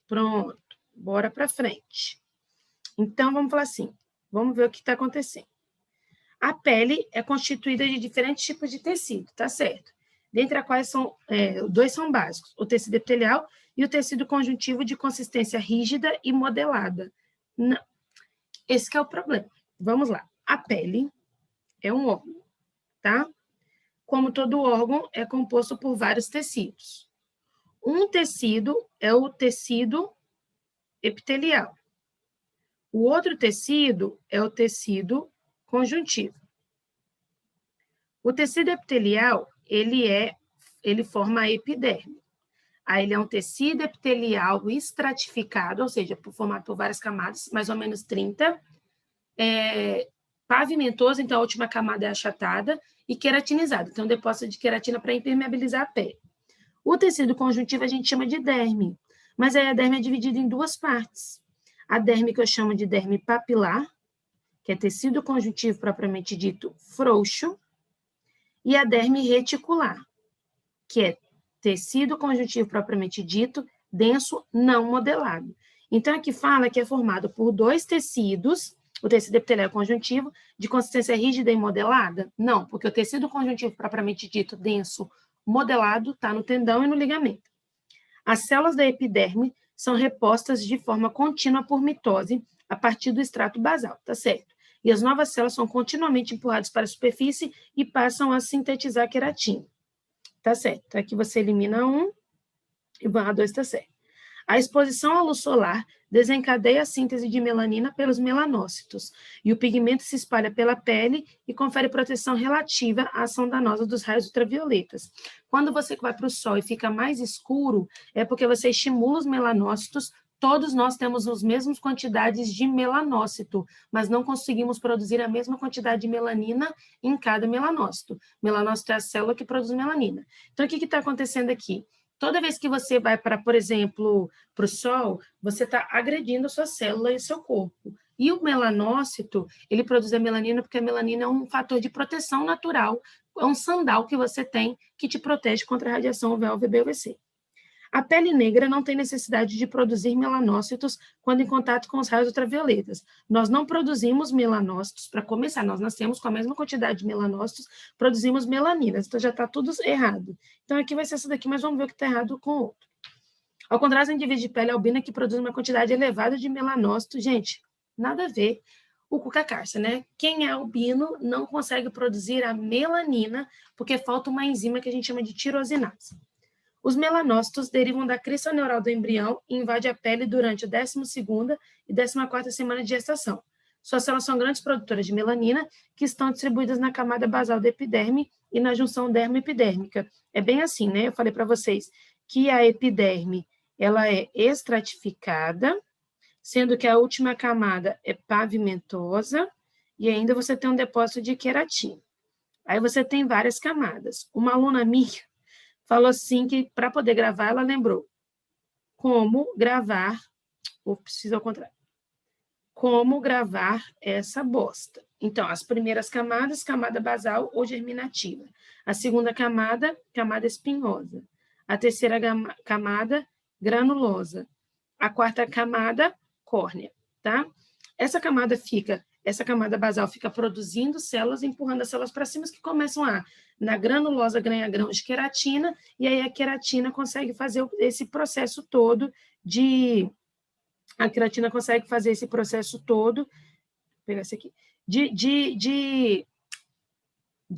Pronto, bora para frente. Então, vamos falar assim, Vamos ver o que está acontecendo. A pele é constituída de diferentes tipos de tecido, tá certo? Dentre as quais dois são básicos, o tecido epitelial e o tecido conjuntivo de consistência rígida e modelada. Não, esse que é o problema. Vamos lá. A pele é um órgão, tá? Como todo órgão, é composto por vários tecidos. Um tecido é o tecido epitelial. O outro tecido é o tecido conjuntivo. O tecido epitelial, ele forma a epiderme. Aí ele é um tecido epitelial estratificado, ou seja, formado por várias camadas, mais ou menos 30, pavimentoso, então a última camada é achatada, e queratinizado, então depósito de queratina para impermeabilizar a pele. O tecido conjuntivo a gente chama de derme, mas aí a derme é dividida em duas partes. A derme que eu chamo de derme papilar, que é tecido conjuntivo propriamente dito frouxo, e a derme reticular, que é tecido conjuntivo propriamente dito denso não modelado. Então, aqui fala que é formado por dois tecidos, o tecido epitelial conjuntivo, de consistência rígida e modelada? Não, porque o tecido conjuntivo propriamente dito denso modelado está no tendão e no ligamento. As células da epiderme são repostas de forma contínua por mitose a partir do extrato basal, tá certo? E as novas células são continuamente empurradas para a superfície e passam a sintetizar queratina. Tá certo. Aqui você elimina 1 e barra 2 tá certo. A exposição à luz solar desencadeia a síntese de melanina pelos melanócitos, e o pigmento se espalha pela pele e confere proteção relativa à ação danosa dos raios ultravioletas. Quando você vai para o sol e fica mais escuro, é porque você estimula os melanócitos. Todos nós temos as mesmas quantidades de melanócito, mas não conseguimos produzir a mesma quantidade de melanina em cada melanócito. Melanócito é a célula que produz melanina. Então, o que está acontecendo aqui? Toda vez que você vai para, por exemplo, para o sol, você está agredindo a sua célula e o seu corpo. E o melanócito, ele produz a melanina porque a melanina é um fator de proteção natural, é um sandal que você tem que te protege contra a radiação UVA, UVB e UVC. A pele negra não tem necessidade de produzir melanócitos quando em contato com os raios ultravioletas. Nós não produzimos melanócitos, para começar, nós nascemos com a mesma quantidade de melanócitos, produzimos melaninas, então já está tudo errado. Então aqui vai ser essa daqui, mas vamos ver o que está errado com o outro. Ao contrário dos indivíduos de pele albina que produzem uma quantidade elevada de melanócitos, gente, nada a ver. O cuca-carça, né? Quem é albino não consegue produzir a melanina porque falta uma enzima que a gente chama de tirosinase. Os melanócitos derivam da crista neural do embrião e invadem a pele durante a 12ª e 14ª semana de gestação. Suas células são grandes produtoras de melanina, que estão distribuídas na camada basal da epiderme e na junção dermo-epidérmica. É bem assim, né? Eu falei para vocês que a epiderme ela é estratificada, sendo que a última camada é pavimentosa, e ainda você tem um depósito de queratina. Aí você tem várias camadas. Uma aluna minha falou assim que, para poder gravar, ela lembrou como gravar, ou preciso ao contrário, como gravar essa bosta. Então, as primeiras camadas, camada basal ou germinativa. A segunda camada, camada espinhosa. A terceira camada, granulosa. A quarta camada, córnea, tá? Essa camada basal fica produzindo células, empurrando as células para cima, que começam na granulosa ganhar grãos de queratina, e aí a queratina consegue fazer esse processo todo a queratina consegue fazer esse processo todo, vou pegar esse aqui, de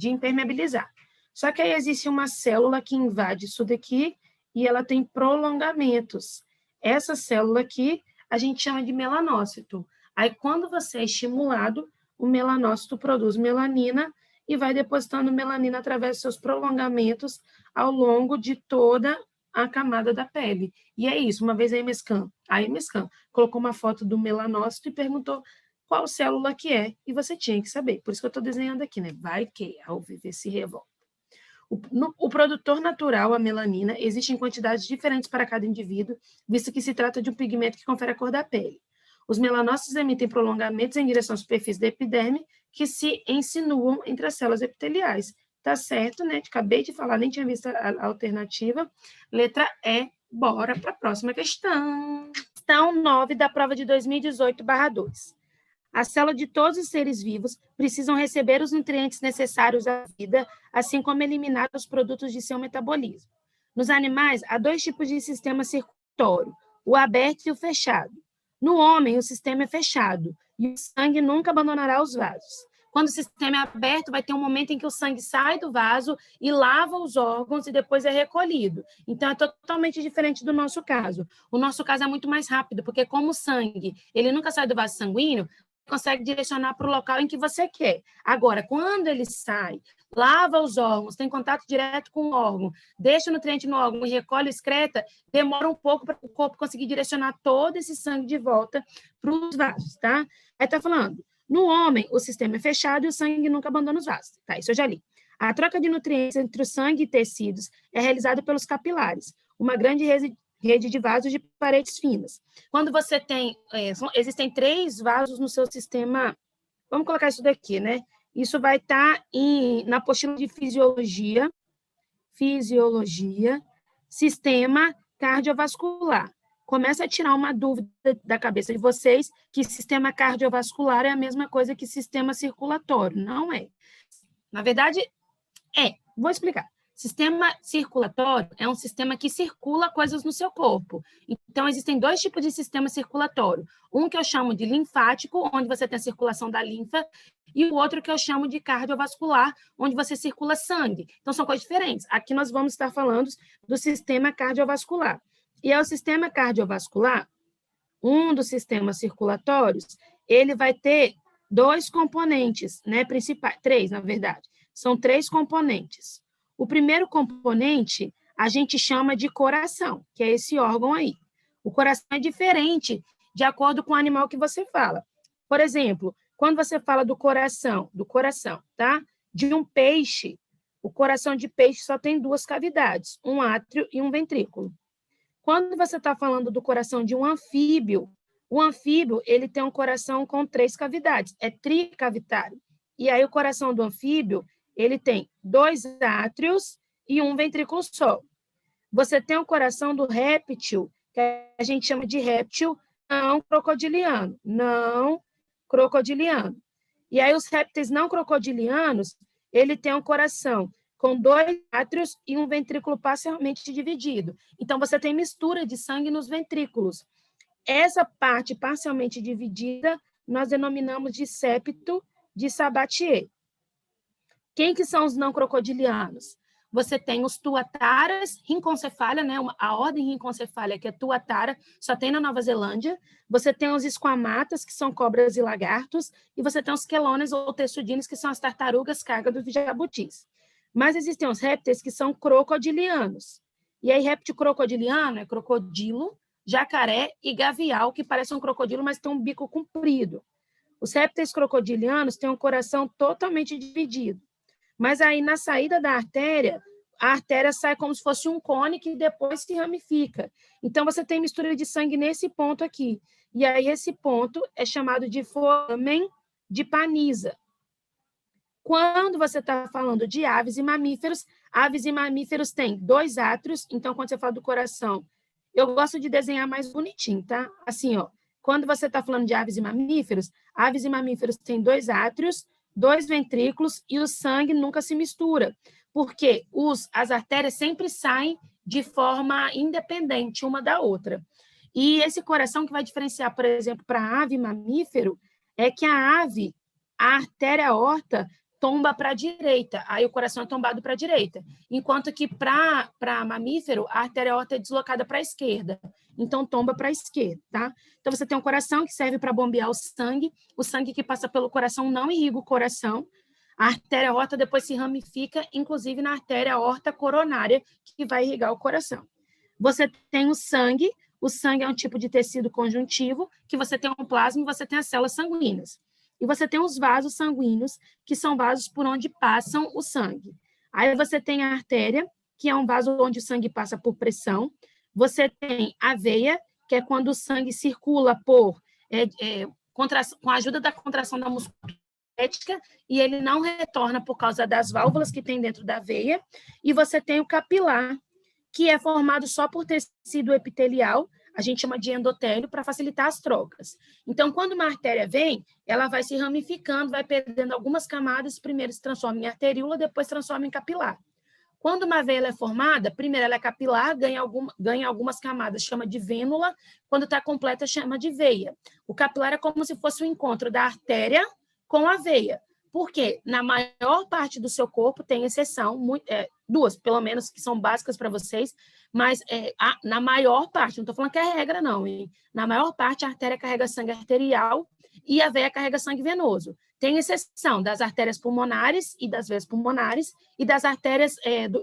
impermeabilizar. Só que aí existe uma célula que invade isso daqui e ela tem prolongamentos. Essa célula aqui a gente chama de melanócito. Aí, quando você é estimulado, o melanócito produz melanina e vai depositando melanina através dos seus prolongamentos ao longo de toda a camada da pele. E é isso. Uma vez a EMESCAN colocou uma foto do melanócito e perguntou qual célula que é, e você tinha que saber. Por isso que eu estou desenhando aqui, né? Vai que ao viver se revolta. O produtor natural, a melanina, existe em quantidades diferentes para cada indivíduo, visto que se trata de um pigmento que confere a cor da pele. Os melanócitos emitem prolongamentos em direção à superfície da epiderme, que se insinuam entre as células epiteliais. Tá certo, né? Acabei de falar, nem tinha visto a alternativa. Letra E, bora para a próxima questão. Questão 9 da prova de 2018/2. As células de todos os seres vivos precisam receber os nutrientes necessários à vida, assim como eliminar os produtos de seu metabolismo. Nos animais, há dois tipos de sistema circulatório, o aberto e o fechado. No homem, o sistema é fechado e o sangue nunca abandonará os vasos. Quando o sistema é aberto, vai ter um momento em que o sangue sai do vaso e lava os órgãos e depois é recolhido. Então, é totalmente diferente do nosso caso. O nosso caso é muito mais rápido, porque como o sangue, ele nunca sai do vaso sanguíneo, consegue direcionar para o local em que você quer. Agora, quando ele sai, lava os órgãos, tem contato direto com o órgão, deixa o nutriente no órgão e recolhe o excreta, demora um pouco para o corpo conseguir direcionar todo esse sangue de volta para os vasos, tá? Aí está falando, no homem, o sistema é fechado e o sangue nunca abandona os vasos. Tá, isso eu já li. A troca de nutrientes entre o sangue e tecidos é realizada pelos capilares, uma grande rede de vasos de paredes finas. Quando você tem, existem 3 vasos no seu sistema, vamos colocar isso daqui, né? Isso vai estar na apostila de fisiologia, sistema cardiovascular. Começa a tirar uma dúvida da cabeça de vocês que sistema cardiovascular é a mesma coisa que sistema circulatório. Não é. Na verdade, vou explicar. Sistema circulatório é um sistema que circula coisas no seu corpo. Então, existem 2 tipos de sistema circulatório. Um que eu chamo de linfático, onde você tem a circulação da linfa, e o outro que eu chamo de cardiovascular, onde você circula sangue. Então, são coisas diferentes. Aqui nós vamos estar falando do sistema cardiovascular. E é o sistema cardiovascular, um dos sistemas circulatórios, ele vai ter 2 componentes, né, principais, 3, na verdade. São 3 componentes. O primeiro componente a gente chama de coração, que é esse órgão aí. O coração é diferente de acordo com o animal que você fala. Por exemplo, quando você fala do coração, tá? De um peixe, o coração de peixe só tem 2 cavidades, um átrio e um ventrículo. Quando você está falando do coração de um anfíbio, o anfíbio ele tem um coração com 3 cavidades, é tricavitário. E aí o coração do anfíbio ele tem 2 átrios e um ventrículo só. Você tem o coração do réptil, que a gente chama de réptil não crocodiliano. E aí os répteis não crocodilianos, ele tem um coração com 2 átrios e um ventrículo parcialmente dividido. Então, você tem mistura de sangue nos ventrículos. Essa parte parcialmente dividida, nós denominamos de septo de Sabatier. Quem que são os não crocodilianos? Você tem os tuataras, rinconcefalia, né? A ordem rinconcefalia, que é tuatara, só tem na Nova Zelândia. Você tem os esquamatas, que são cobras e lagartos, e você tem os quelônios ou texudines, que são as tartarugas, cágados e jabutis. Mas existem os répteis que são crocodilianos. E aí, réptil crocodiliano é crocodilo, jacaré e gavial, que parece um crocodilo, mas tem um bico comprido. Os répteis crocodilianos têm um coração totalmente dividido. Mas aí, na saída da artéria, a artéria sai como se fosse um cone que depois se ramifica. Então, você tem mistura de sangue nesse ponto aqui. E aí, esse ponto é chamado de foramen de Pannisa. Quando você está falando de aves e mamíferos têm 2 átrios, então, quando você fala do coração, eu gosto de desenhar mais bonitinho, tá? Assim, ó, quando você está falando de aves e mamíferos têm 2 átrios, 2 ventrículos e o sangue nunca se mistura, porque as artérias sempre saem de forma independente uma da outra. E esse coração que vai diferenciar, por exemplo, para ave e mamífero, é que a ave, a artéria aorta tomba para a direita, aí o coração é tombado para a direita, enquanto que para mamífero, a artéria aorta é deslocada para a esquerda, então tomba para a esquerda, tá? Então você tem um coração que serve para bombear o sangue que passa pelo coração não irriga o coração, a artéria aorta depois se ramifica, inclusive na artéria aorta coronária, que vai irrigar o coração. Você tem o sangue é um tipo de tecido conjuntivo, que você tem um plasma e você tem as células sanguíneas. E você tem os vasos sanguíneos, que são vasos por onde passam o sangue. Aí você tem a artéria, que é um vaso onde o sangue passa por pressão. Você tem a veia, que é quando o sangue circula com a ajuda da contração da musculatura e ele não retorna por causa das válvulas que tem dentro da veia. E você tem o capilar, que é formado só por tecido epitelial. a gente chama de endotélio para facilitar as trocas. Então, quando uma artéria vem, ela vai se ramificando, vai perdendo algumas camadas, primeiro se transforma em arteríola, depois transforma em capilar. Quando uma veia é formada, primeiro ela é capilar, ganha algumas camadas, chama de vênula, quando está completa, chama de veia. O capilar é como se fosse o encontro da artéria com a veia. Por quê? Na maior parte do seu corpo, tem exceção, duas, pelo menos, que são básicas para vocês, mas na maior parte, não estou falando que é regra, não, hein? Na maior parte, a artéria carrega sangue arterial e a veia carrega sangue venoso. Tem exceção das artérias pulmonares e das veias pulmonares e das artérias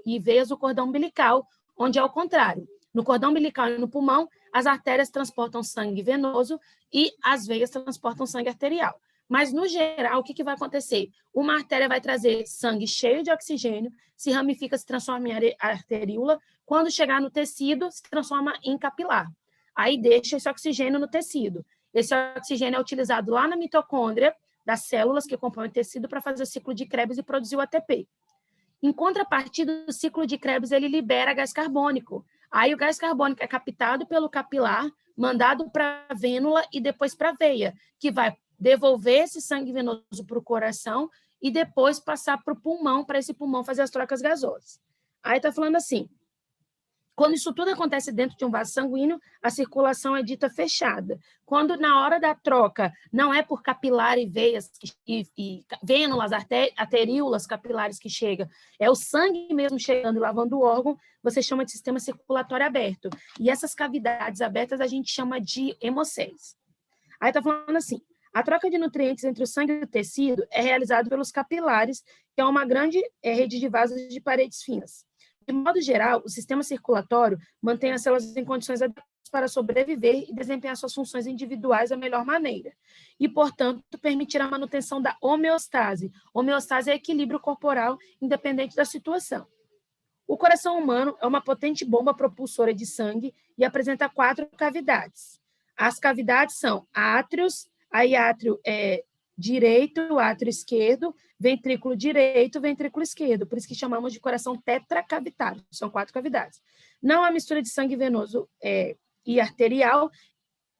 e veias do cordão umbilical, onde é o contrário. No cordão umbilical e no pulmão, as artérias transportam sangue venoso e as veias transportam sangue arterial. Mas, no geral, o que vai acontecer? Uma artéria vai trazer sangue cheio de oxigênio, se ramifica, se transforma em arteríola, quando chegar no tecido, se transforma em capilar. Aí deixa esse oxigênio no tecido. Esse oxigênio é utilizado lá na mitocôndria das células que compõem o tecido para fazer o ciclo de Krebs e produzir o ATP. Em contrapartida, o ciclo de Krebs ele libera gás carbônico. Aí o gás carbônico é captado pelo capilar, mandado para a vênula e depois para a veia, que vai devolver esse sangue venoso para o coração e depois passar para o pulmão, para esse pulmão fazer as trocas gasosas. Aí está falando assim, quando isso tudo acontece dentro de um vaso sanguíneo, a circulação é dita fechada. Quando, na hora da troca, não é por capilar e veias, e vênulas, arteríolas capilares que chega, é o sangue mesmo chegando e lavando o órgão, você chama de sistema circulatório aberto. E essas cavidades abertas a gente chama de hemocéis. Aí está falando assim, a troca de nutrientes entre o sangue e o tecido é realizada pelos capilares, que é uma grande rede de vasos de paredes finas. De modo geral, o sistema circulatório mantém as células em condições adequadas para sobreviver e desempenhar suas funções individuais da melhor maneira. E, portanto, permitir a manutenção da homeostase. Homeostase é equilíbrio corporal, independente da situação. O coração humano é uma potente bomba propulsora de sangue e apresenta 4 cavidades. As cavidades são átrios, aí átrio é direito, átrio esquerdo, ventrículo direito, ventrículo esquerdo, por isso que chamamos de coração tetracavitário, são 4 cavidades. Não há mistura de sangue venoso e arterial,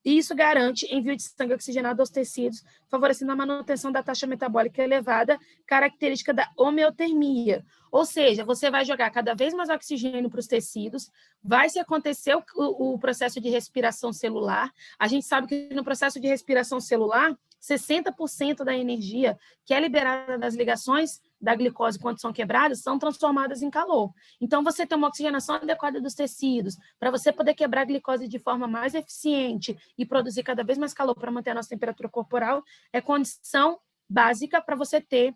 e isso garante envio de sangue oxigenado aos tecidos, favorecendo a manutenção da taxa metabólica elevada, característica da homeotermia. Ou seja, você vai jogar cada vez mais oxigênio para os tecidos, vai se acontecer o processo de respiração celular. A gente sabe que no processo de respiração celular, 60% da energia que é liberada das ligações da glicose quando são quebradas são transformadas em calor. Então, você tem uma oxigenação adequada dos tecidos, para você poder quebrar a glicose de forma mais eficiente e produzir cada vez mais calor para manter a nossa temperatura corporal, é condição básica para você ter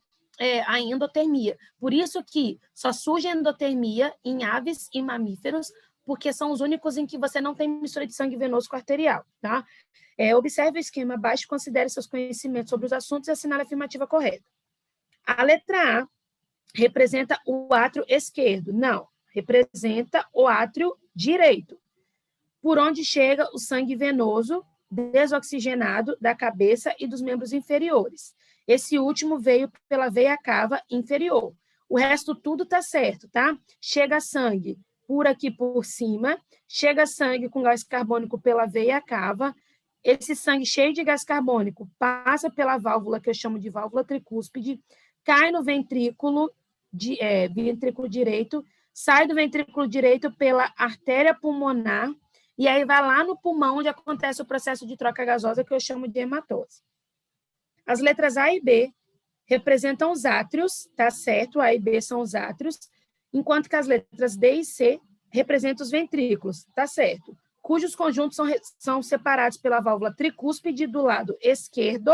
a endotermia. Por isso que só surge endotermia em aves e mamíferos, porque são os únicos em que você não tem mistura de sangue venoso com arterial, tá? Observe o esquema abaixo e considere seus conhecimentos sobre os assuntos e assinale a afirmativa correta. A letra A representa o átrio esquerdo. Não, representa o átrio direito, por onde chega o sangue venoso desoxigenado da cabeça e dos membros inferiores. Esse último veio pela veia cava inferior. O resto tudo está certo, tá? Chega sangue por aqui por cima, chega sangue com gás carbônico pela veia cava, esse sangue cheio de gás carbônico passa pela válvula, que eu chamo de válvula tricúspide, cai no ventrículo direito, sai do ventrículo direito pela artéria pulmonar, e aí vai lá no pulmão, onde acontece o processo de troca gasosa, que eu chamo de hematose. As letras A e B representam os átrios, tá certo? A e B são os átrios, enquanto que as letras D e C representam os ventrículos, tá certo? Cujos conjuntos são separados pela válvula tricúspide do lado esquerdo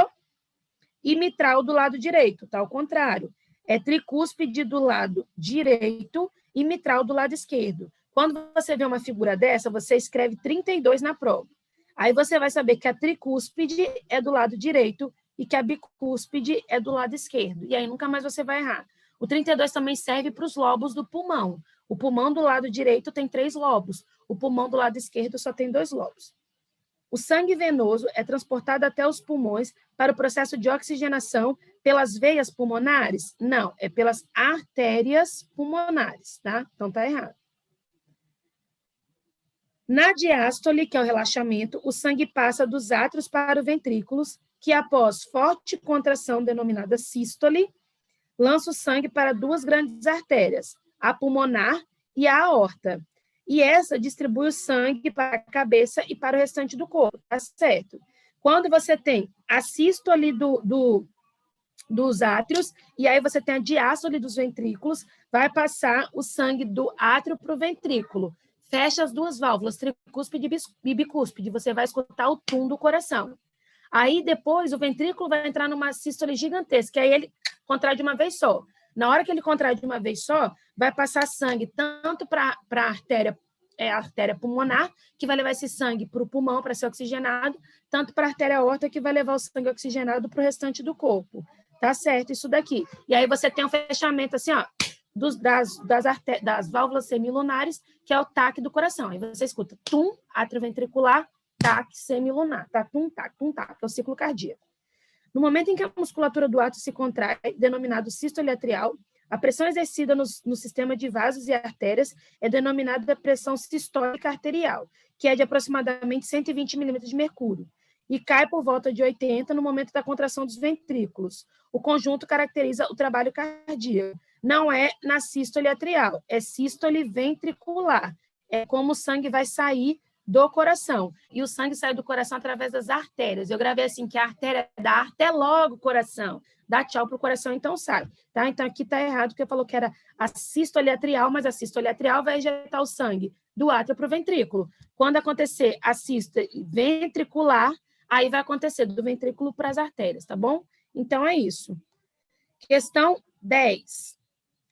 e mitral do lado direito, tá? Ao contrário, é tricúspide do lado direito e mitral do lado esquerdo. Quando você vê uma figura dessa, você escreve 32 na prova. Aí você vai saber que a tricúspide é do lado direito e que a bicúspide é do lado esquerdo. E aí nunca mais você vai errar. O 32 também serve para os lobos do pulmão. O pulmão do lado direito tem 3 lobos. O pulmão do lado esquerdo só tem 2 lobos. O sangue venoso é transportado até os pulmões para o processo de oxigenação pelas veias pulmonares? Não, é pelas artérias pulmonares, tá? Então tá errado. Na diástole, que é o relaxamento, o sangue passa dos átrios para os ventrículos, que após forte contração denominada sístole, lança o sangue para duas grandes artérias, a pulmonar e a aorta. E essa distribui o sangue para a cabeça e para o restante do corpo, tá certo? Quando você tem a sístole dos átrios, e aí você tem a diástole dos ventrículos, vai passar o sangue do átrio para o ventrículo. Fecha as duas válvulas, tricúspide e bicúspide, você vai escutar o tum do coração. Aí, depois, o ventrículo vai entrar numa sístole gigantesca, aí ele contrai de uma vez só. Na hora que ele contrai de uma vez só, vai passar sangue tanto para a artéria pulmonar, que vai levar esse sangue para o pulmão para ser oxigenado, tanto para a artéria aorta, que vai levar o sangue oxigenado para o restante do corpo. Tá certo isso daqui. E aí você tem um fechamento assim, ó, das válvulas semilunares, que é o taque do coração. Aí você escuta tum, atrioventricular, taque semilunar, tá, tum, tac, que é o ciclo cardíaco. No momento em que a musculatura do átrio se contrai, denominado sístole atrial, a pressão exercida no sistema de vasos e artérias é denominada pressão sistólica arterial, que é de aproximadamente 120 milímetros de mercúrio, e cai por volta de 80 no momento da contração dos ventrículos. O conjunto caracteriza o trabalho cardíaco. Não é na sístole atrial, é sístole ventricular. É como o sangue vai sair do coração. E o sangue sai do coração através das artérias. Eu gravei assim, que a artéria dá até logo o coração. Dá tchau para o coração, então sai. Tá? Então, aqui está errado, porque falou que era a sístole atrial, mas a sístole atrial vai injetar o sangue do átrio para o ventrículo. Quando acontecer a sístole ventricular, aí vai acontecer do ventrículo para as artérias, tá bom? Então, é isso. Questão 10.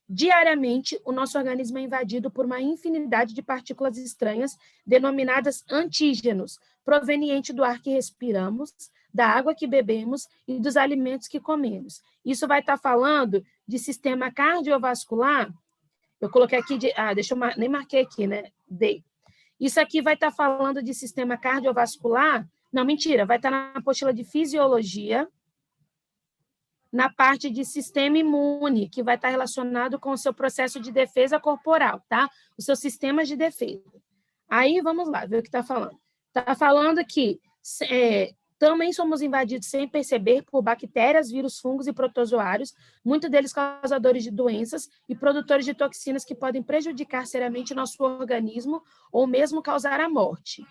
Diariamente, o nosso organismo é invadido por uma infinidade de partículas estranhas, denominadas antígenos, provenientes do ar que respiramos, da água que bebemos e dos alimentos que comemos. Isso vai estar falando de sistema cardiovascular. Eu coloquei aqui, nem marquei aqui, né? D. Isso aqui vai estar falando de sistema cardiovascular. Não, mentira, vai estar na apostila de fisiologia, na parte de sistema imune, que vai estar relacionado com o seu processo de defesa corporal, tá? Os seus sistemas de defesa. Aí, vamos lá, ver o que está falando. Está falando que também somos invadidos sem perceber por bactérias, vírus, fungos e protozoários, muitos deles causadores de doenças e produtores de toxinas que podem prejudicar seriamente nosso organismo ou mesmo causar a morte.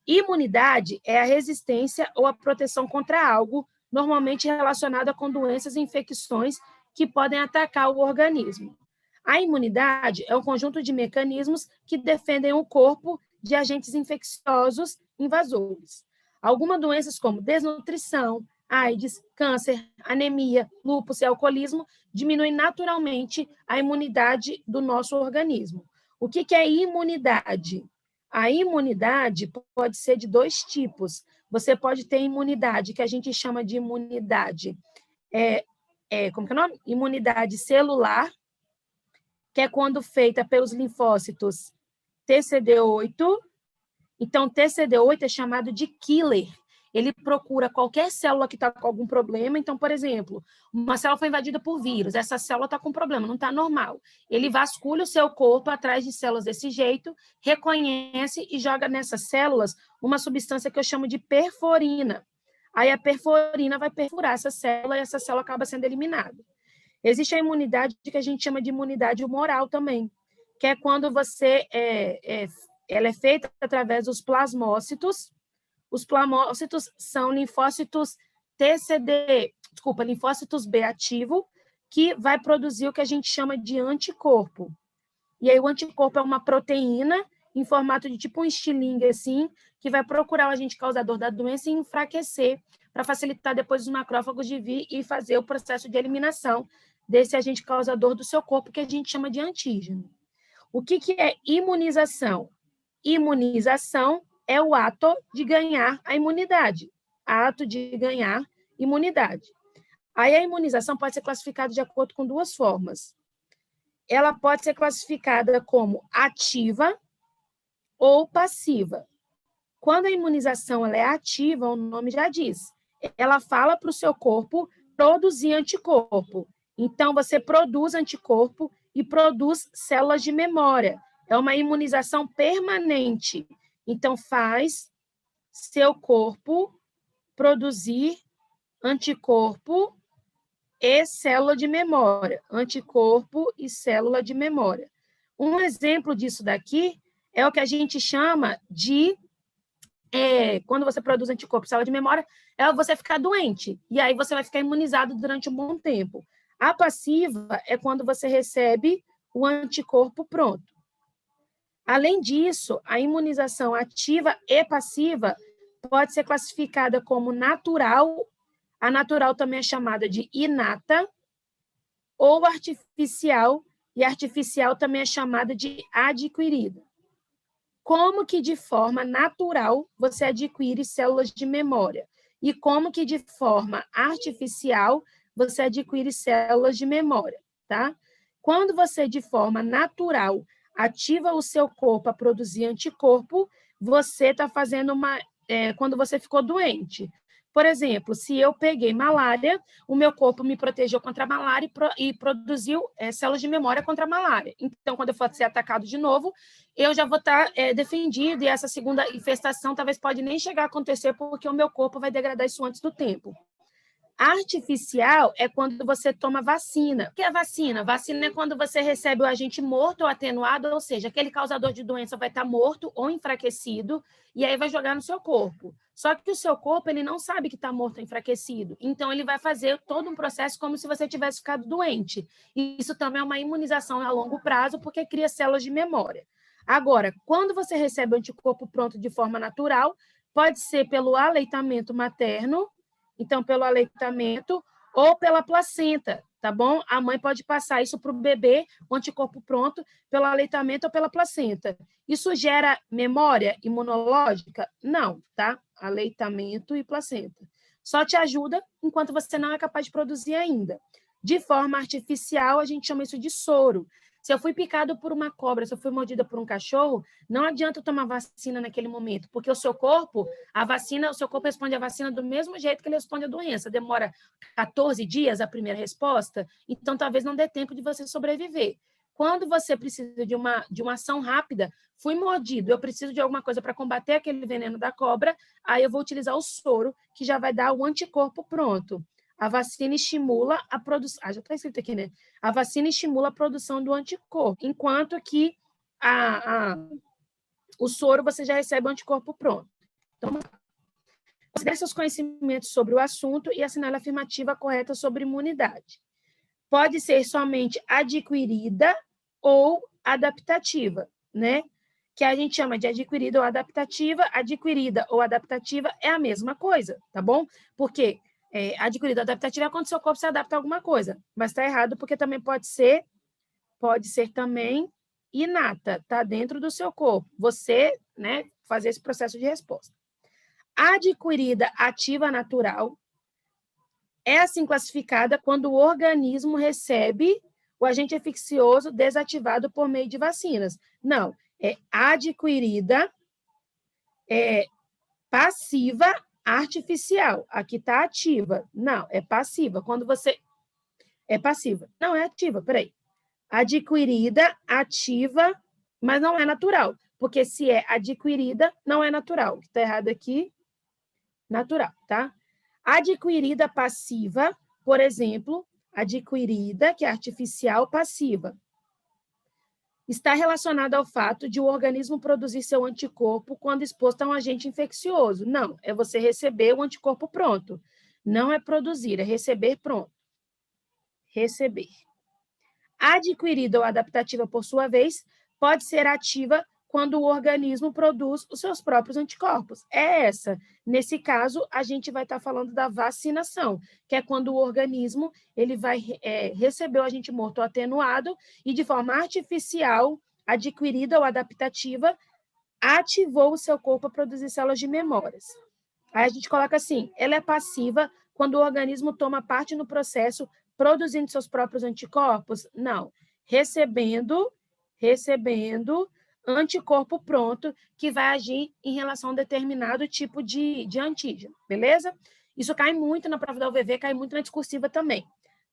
Imunidade é a resistência ou a proteção contra algo, normalmente relacionada com doenças e infecções que podem atacar o organismo. A imunidade é um conjunto de mecanismos que defendem o corpo de agentes infecciosos invasores. Algumas doenças como desnutrição, AIDS, câncer, anemia, lúpus e alcoolismo diminuem naturalmente a imunidade do nosso organismo. O que é imunidade? A imunidade pode ser de dois tipos. Você pode ter imunidade, que a gente chama de imunidade, como que é o nome? Imunidade celular, que é quando feita pelos linfócitos TCD8. Então, TCD8 é chamado de killer. Ele procura qualquer célula que está com algum problema. Então, por exemplo, uma célula foi invadida por vírus, essa célula está com problema, não está normal. Ele vasculha o seu corpo atrás de células desse jeito, reconhece e joga nessas células uma substância que eu chamo de perforina. Aí a perforina vai perfurar essa célula e essa célula acaba sendo eliminada. Existe a imunidade que a gente chama de imunidade humoral também, que é quando você ela é feita através dos plasmócitos. Os plasmócitos são linfócitos linfócitos B ativo, que vai produzir o que a gente chama de anticorpo. E aí o anticorpo é uma proteína em formato de tipo um estilingue, assim, que vai procurar o agente causador da doença e enfraquecer, para facilitar depois os macrófagos de vir e fazer o processo de eliminação desse agente causador do seu corpo, que a gente chama de antígeno. O que é imunização? Imunização é o ato de ganhar a imunidade. Ato de ganhar imunidade. Aí a imunização pode ser classificada de acordo com duas formas. Ela pode ser classificada como ativa ou passiva. Quando a imunização ela é ativa, o nome já diz, ela fala para o seu corpo produzir anticorpo. Então, você produz anticorpo e produz células de memória. É uma imunização permanente. Então, faz seu corpo produzir anticorpo e célula de memória. Anticorpo e célula de memória. Um exemplo disso daqui é o que a gente chama de... quando você produz anticorpo e célula de memória, é você ficar doente. E aí você vai ficar imunizado durante um bom tempo. A passiva é quando você recebe o anticorpo pronto. Além disso, a imunização ativa e passiva pode ser classificada como natural. A natural também é chamada de inata, ou artificial, e artificial também é chamada de adquirida. Como que de forma natural você adquire células de memória? E como que de forma artificial você adquire células de memória, tá? Quando você, de forma natural, ativa o seu corpo a produzir anticorpo, você está fazendo quando você ficou doente. Por exemplo, se eu peguei malária, o meu corpo me protegeu contra a malária e produziu células de memória contra a malária. Então, quando eu for ser atacado de novo, eu já vou estar defendido, e essa segunda infestação talvez pode nem chegar a acontecer, porque o meu corpo vai degradar isso antes do tempo. Artificial é quando você toma vacina. O que é vacina? Vacina é quando você recebe o agente morto ou atenuado, ou seja, aquele causador de doença vai estar morto ou enfraquecido, e aí vai jogar no seu corpo. Só que o seu corpo ele não sabe que está morto ou enfraquecido, então ele vai fazer todo um processo como se você tivesse ficado doente. E isso também é uma imunização a longo prazo, porque cria células de memória. Agora, quando você recebe o anticorpo pronto de forma natural, pode ser pelo aleitamento materno, então, pelo aleitamento ou pela placenta, tá bom? A mãe pode passar isso para o bebê, o anticorpo pronto, pelo aleitamento ou pela placenta. Isso gera memória imunológica? Não, tá? Aleitamento e placenta. Só te ajuda enquanto você não é capaz de produzir ainda. De forma artificial, a gente chama isso de soro. Se eu fui picado por uma cobra, se eu fui mordida por um cachorro, não adianta eu tomar vacina naquele momento, porque o seu corpo responde à vacina do mesmo jeito que ele responde à doença. Demora 14 dias a primeira resposta, então talvez não dê tempo de você sobreviver. Quando você precisa de uma ação rápida, fui mordido, eu preciso de alguma coisa para combater aquele veneno da cobra, aí eu vou utilizar o soro, que já vai dar o anticorpo pronto. A vacina estimula a produção... já está escrito aqui, né? A vacina estimula a produção do anticorpo, enquanto que o soro você já recebe o anticorpo pronto. Então, considere seus conhecimentos sobre o assunto e assinale a afirmativa correta sobre imunidade. Pode ser somente adquirida ou adaptativa, né? Que a gente chama de adquirida ou adaptativa. Adquirida ou adaptativa é a mesma coisa, tá bom? Porque adquirida ou adaptativa é quando seu corpo se adapta a alguma coisa, mas está errado porque também pode ser também inata, tá dentro do seu corpo. Você, né, fazer esse processo de resposta. Adquirida ativa natural é assim classificada quando o organismo recebe o agente infeccioso desativado por meio de vacinas. Não, é adquirida passiva artificial. Aqui está ativa. Não, é passiva. Quando você... É passiva. Não, é ativa, peraí. Adquirida, ativa, mas não é natural. Porque se é adquirida, não é natural. O que está errado aqui, natural, tá? Adquirida passiva, por exemplo, adquirida, que é artificial, passiva, está relacionada ao fato de o organismo produzir seu anticorpo quando exposto a um agente infeccioso. Não, é você receber o anticorpo pronto. Não é produzir, é receber pronto. Receber. Adquirida ou adaptativa, por sua vez, pode ser ativa quando o organismo produz os seus próprios anticorpos. É essa. Nesse caso, a gente vai estar falando da vacinação, que é quando o organismo ele vai receber o agente morto atenuado e, de forma artificial, adquirida ou adaptativa, ativou o seu corpo a produzir células de memórias. Aí a gente coloca assim, ela é passiva quando o organismo toma parte no processo produzindo seus próprios anticorpos? Não. Recebendo anticorpo pronto que vai agir em relação a um determinado tipo de antígeno, beleza? Isso cai muito na prova da UVV, cai muito na discursiva também.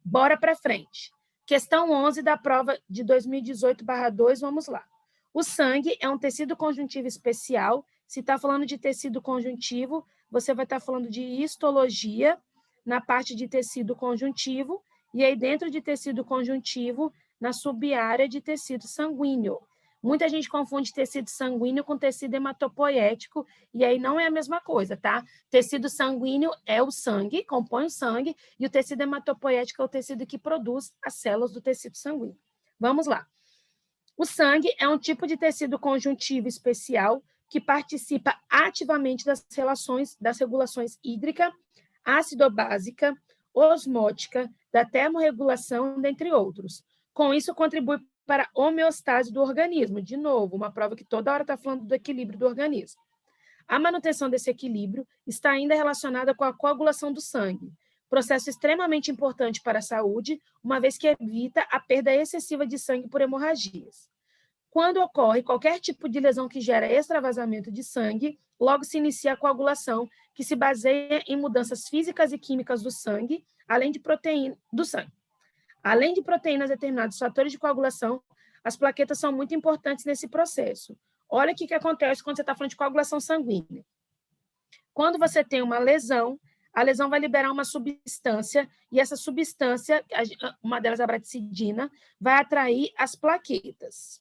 Bora para frente. Questão 11 da prova de 2018/2, vamos lá. O sangue é um tecido conjuntivo especial Se está falando de tecido conjuntivo, você vai estar falando de histologia na parte de tecido conjuntivo, e aí dentro de tecido conjuntivo, na subárea de tecido sanguíneo. Muita gente confunde tecido sanguíneo com tecido hematopoético, e aí não é a mesma coisa, tá? Tecido sanguíneo é o sangue, compõe o sangue, e o tecido hematopoético é o tecido que produz as células do tecido sanguíneo. Vamos lá. O sangue é um tipo de tecido conjuntivo especial que participa ativamente das regulações hídrica, ácido-básica, osmótica, da termorregulação, dentre outros. Com isso, contribui para a homeostase do organismo. De novo, uma prova que toda hora está falando do equilíbrio do organismo. A manutenção desse equilíbrio está ainda relacionada com a coagulação do sangue, processo extremamente importante para a saúde, uma vez que evita a perda excessiva de sangue por hemorragias. Quando ocorre qualquer tipo de lesão que gera extravasamento de sangue, logo se inicia a coagulação, que se baseia em mudanças físicas e químicas do sangue, além de proteínas e determinados fatores de coagulação, as plaquetas são muito importantes nesse processo. Olha o que acontece quando você está falando de coagulação sanguínea. Quando você tem uma lesão, a lesão vai liberar uma substância, e essa substância, uma delas a bradicidina, vai atrair as plaquetas.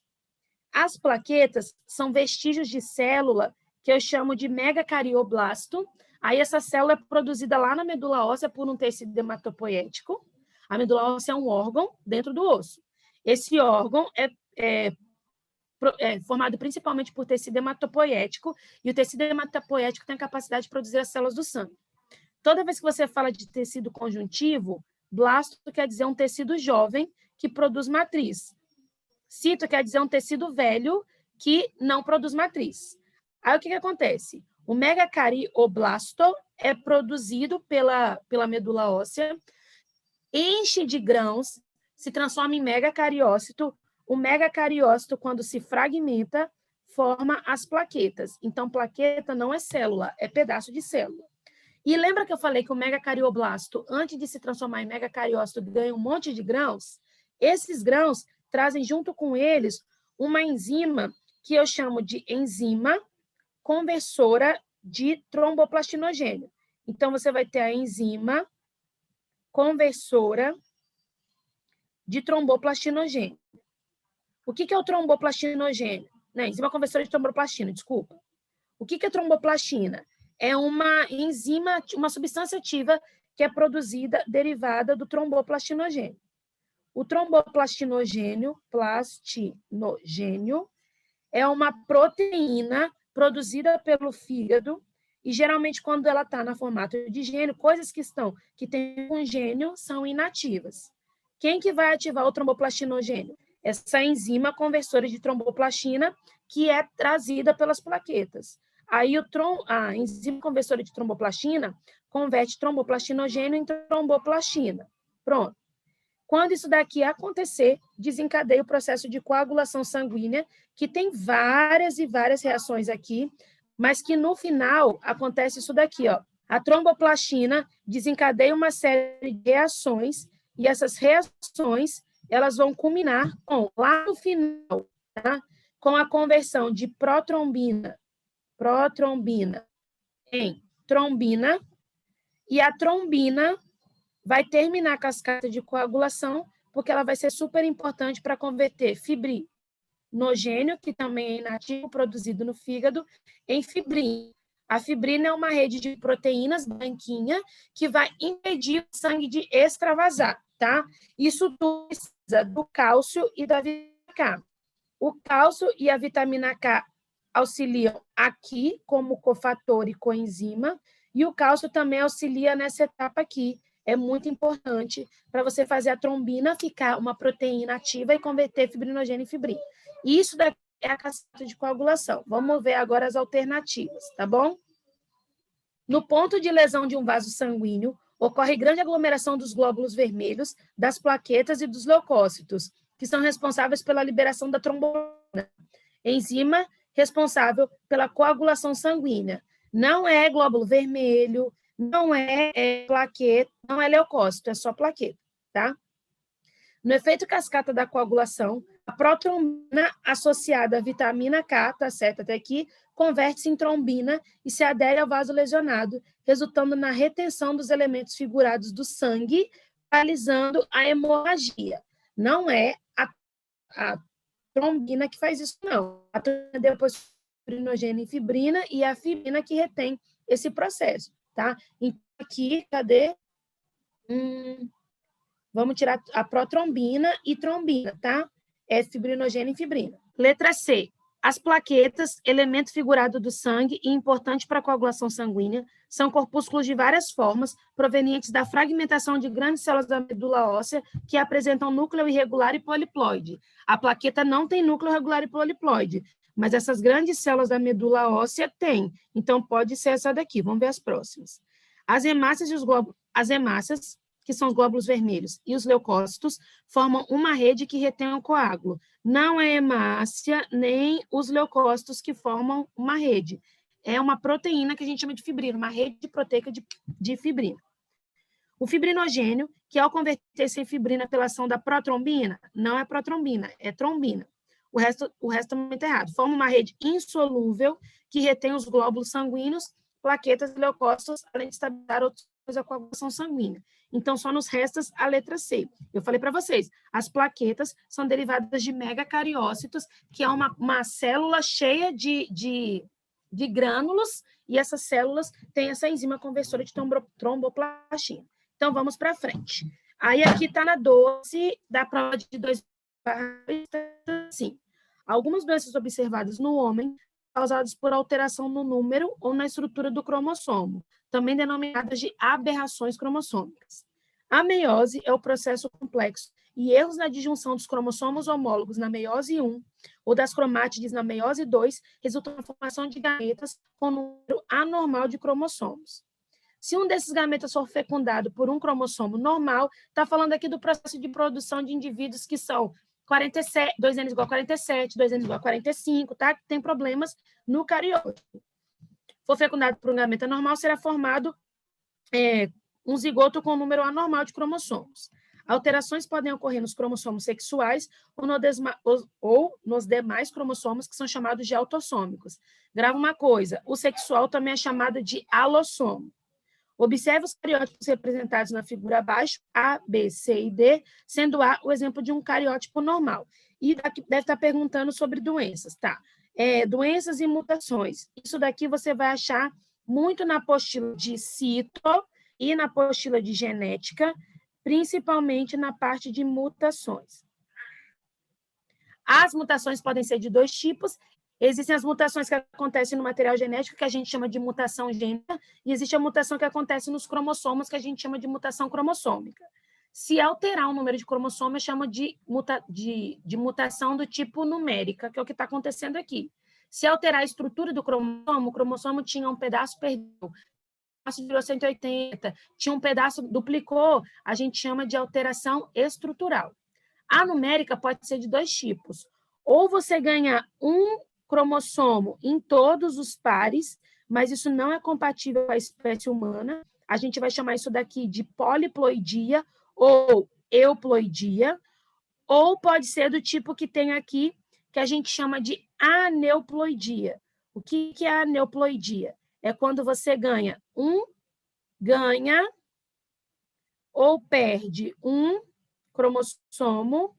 As plaquetas são vestígios de célula que eu chamo de megacardioblasto. Aí essa célula é produzida lá na medula óssea por um tecido hematopoético. A medula óssea é um órgão dentro do osso. Esse órgão é formado principalmente por tecido hematopoético, e o tecido hematopoético tem a capacidade de produzir as células do sangue. Toda vez que você fala de tecido conjuntivo, blasto quer dizer um tecido jovem que produz matriz. Cito quer dizer um tecido velho que não produz matriz. Aí o que acontece? O megacardioblasto é produzido pela medula óssea, enche de grãos, se transforma em megacariócito. O megacariócito, quando se fragmenta, forma as plaquetas. Então, plaqueta não é célula, é pedaço de célula. E lembra que eu falei que o megacardioblasto, antes de se transformar em megacariócito, ganha um monte de grãos? Esses grãos trazem junto com eles uma enzima que eu chamo de enzima conversora de tromboplastinogênio. Então, você vai ter a enzima conversora de tromboplastinogênio. O que é o tromboplastinogênio? Não, enzima conversora de tromboplastina, desculpa. O que é tromboplastina? É uma enzima, uma substância ativa que é produzida derivada do tromboplastinogênio. O tromboplastinogênio, é uma proteína produzida pelo fígado, e geralmente quando ela está no formato de gênio, coisas que têm um gênio são inativas. Quem que vai ativar o tromboplastinogênio? Essa enzima conversora de tromboplastina, que é trazida pelas plaquetas. Aí a enzima conversora de tromboplastina converte tromboplastinogênio em tromboplastina. Pronto. Quando isso daqui acontecer, desencadeia o processo de coagulação sanguínea, que tem várias e várias reações aqui, mas que no final acontece isso daqui, ó. A tromboplastina desencadeia uma série de reações, e essas reações elas vão culminar lá no final, tá? Com a conversão de protrombina em trombina, e a trombina vai terminar a cascata de coagulação, porque ela vai ser super importante para converter fibrinogênio, que também é inativo, produzido no fígado, em fibrina. A fibrina é uma rede de proteínas branquinha que vai impedir o sangue de extravasar, tá? Isso tudo precisa do cálcio e da vitamina K. O cálcio e a vitamina K auxiliam aqui como cofator e coenzima, e o cálcio também auxilia nessa etapa aqui. É muito importante para você fazer a trombina ficar uma proteína ativa e converter fibrinogênio em fibrina. Isso daqui é a cascata de coagulação. Vamos ver agora as alternativas, tá bom? No ponto de lesão de um vaso sanguíneo, ocorre grande aglomeração dos glóbulos vermelhos, das plaquetas e dos leucócitos, que são responsáveis pela liberação da trombina, enzima responsável pela coagulação sanguínea. Não é glóbulo vermelho, não é plaqueta, não é leucócito, é só plaqueta, tá? No efeito cascata da coagulação, a protrombina associada à vitamina K, tá certo até aqui, converte-se em trombina e se adere ao vaso lesionado, resultando na retenção dos elementos figurados do sangue, paralisando a hemorragia. Não é a trombina que faz isso, não. A trombina depois fibrinogênio e fibrina, e é a fibrina que retém esse processo, tá? Então, aqui, cadê? Vamos tirar a protrombina e trombina, tá? É fibrinogênio e fibrina. Letra C. As plaquetas, elemento figurado do sangue e importante para a coagulação sanguínea, são corpúsculos de várias formas, provenientes da fragmentação de grandes células da medula óssea que apresentam núcleo irregular e poliploide. A plaqueta não tem núcleo irregular e poliploide, mas essas grandes células da medula óssea têm. Então, pode ser essa daqui. Vamos ver as próximas. As hemácias e os glóbulos... As hemácias, que são os glóbulos vermelhos, e os leucócitos, formam uma rede que retém o coágulo. Não é hemácia, nem os leucócitos que formam uma rede. É uma proteína que a gente chama de fibrina, uma rede proteica de fibrina. O fibrinogênio, que ao converter-se em fibrina pela ação da protrombina, não é protrombina, é trombina. O resto é muito errado. Forma uma rede insolúvel que retém os glóbulos sanguíneos, plaquetas e leucócitos, além de estabilizar outros a coagulação sanguínea. Então, só nos resta a letra C. Eu falei para vocês, as plaquetas são derivadas de megacariócitos, que é uma célula cheia de grânulos, e essas células têm essa enzima conversora de tromboplastina. Então, vamos para frente. Aí, aqui está na 12 da prova de 2000, sim. Algumas doenças observadas no homem causadas por alteração no número ou na estrutura do cromossomo, também denominadas de aberrações cromossômicas. A meiose é o processo complexo e erros na disjunção dos cromossomos homólogos na meiose 1 ou das cromátides na meiose 2 resultam na formação de gametas com número anormal de cromossomos. Se um desses gametas for fecundado por um cromossomo normal, está falando aqui do processo de produção de indivíduos que são 47, 2N igual a 47, 2N igual a 45, tá? Tem problemas no cariótipo. For fecundado por um gameta normal, será formado um zigoto com um número anormal de cromossomos. Alterações podem ocorrer nos cromossomos sexuais ou nos demais cromossomos, que são chamados de autossômicos. Grava uma coisa, o sexual também é chamado de alossomo. Observe os cariótipos representados na figura abaixo, A, B, C e D, sendo A o exemplo de um cariótipo normal. E deve estar perguntando sobre doenças, tá? Doenças e mutações. Isso daqui você vai achar muito na apostila de cito e na apostila de genética, principalmente na parte de mutações. As mutações podem ser de dois tipos. Existem as mutações que acontecem no material genético, que a gente chama de mutação gênica, e existe a mutação que acontece nos cromossomos, que a gente chama de mutação cromossômica. Se alterar o número de cromossomos, chama de mutação do tipo numérica, que é o que está acontecendo aqui. Se alterar a estrutura do cromossomo, o cromossomo tinha um pedaço, perdeu, um pedaço virou 180, tinha um pedaço, duplicou, a gente chama de alteração estrutural. A numérica pode ser de dois tipos. Ou você ganha um cromossomo em todos os pares, mas isso não é compatível com a espécie humana. A gente vai chamar isso daqui de poliploidia ou euploidia, ou pode ser do tipo que tem aqui, que a gente chama de aneuploidia. O que é aneuploidia? É quando você ganha ou perde um cromossomo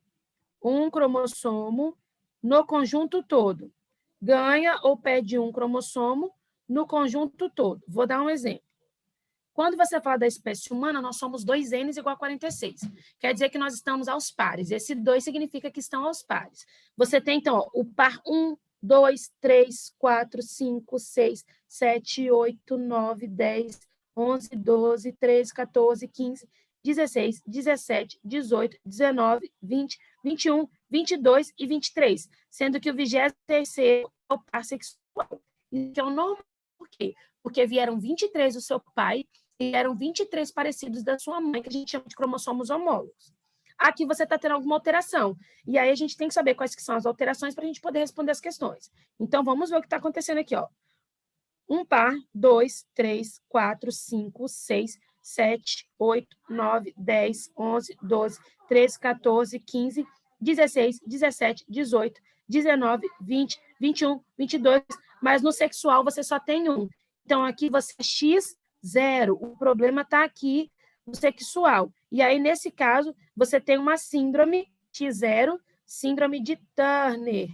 no conjunto todo. Ganha ou perde um cromossomo no conjunto todo. Vou dar um exemplo. Quando você fala da espécie humana, nós somos 2N igual a 46. Quer dizer que nós estamos aos pares. Esse 2 significa que estão aos pares. Você tem, então, o par 1, 2, 3, 4, 5, 6, 7, 8, 9, 10, 11, 12, 13, 14, 15, 16, 17, 18, 19, 20, 21, 22 e 23, sendo que o 23º é o par sexual. Isso é o normal. Por quê? Porque vieram 23 do seu pai e eram 23 parecidos da sua mãe, que a gente chama de cromossomos homólogos. Aqui você está tendo alguma alteração. E aí a gente tem que saber quais que são as alterações para a gente poder responder as questões. Então, vamos ver o que está acontecendo aqui. Ó. Um par, 2, 3, 4, 5, 6, 7, 8, 9, 10, 11, 12, 13, 14, 15, 16, 17, 18, 19, 20, 21, 22, mas no sexual você só tem um. Então, aqui você é X0. O problema está aqui no sexual. E aí, nesse caso, você tem uma síndrome X0, síndrome de Turner.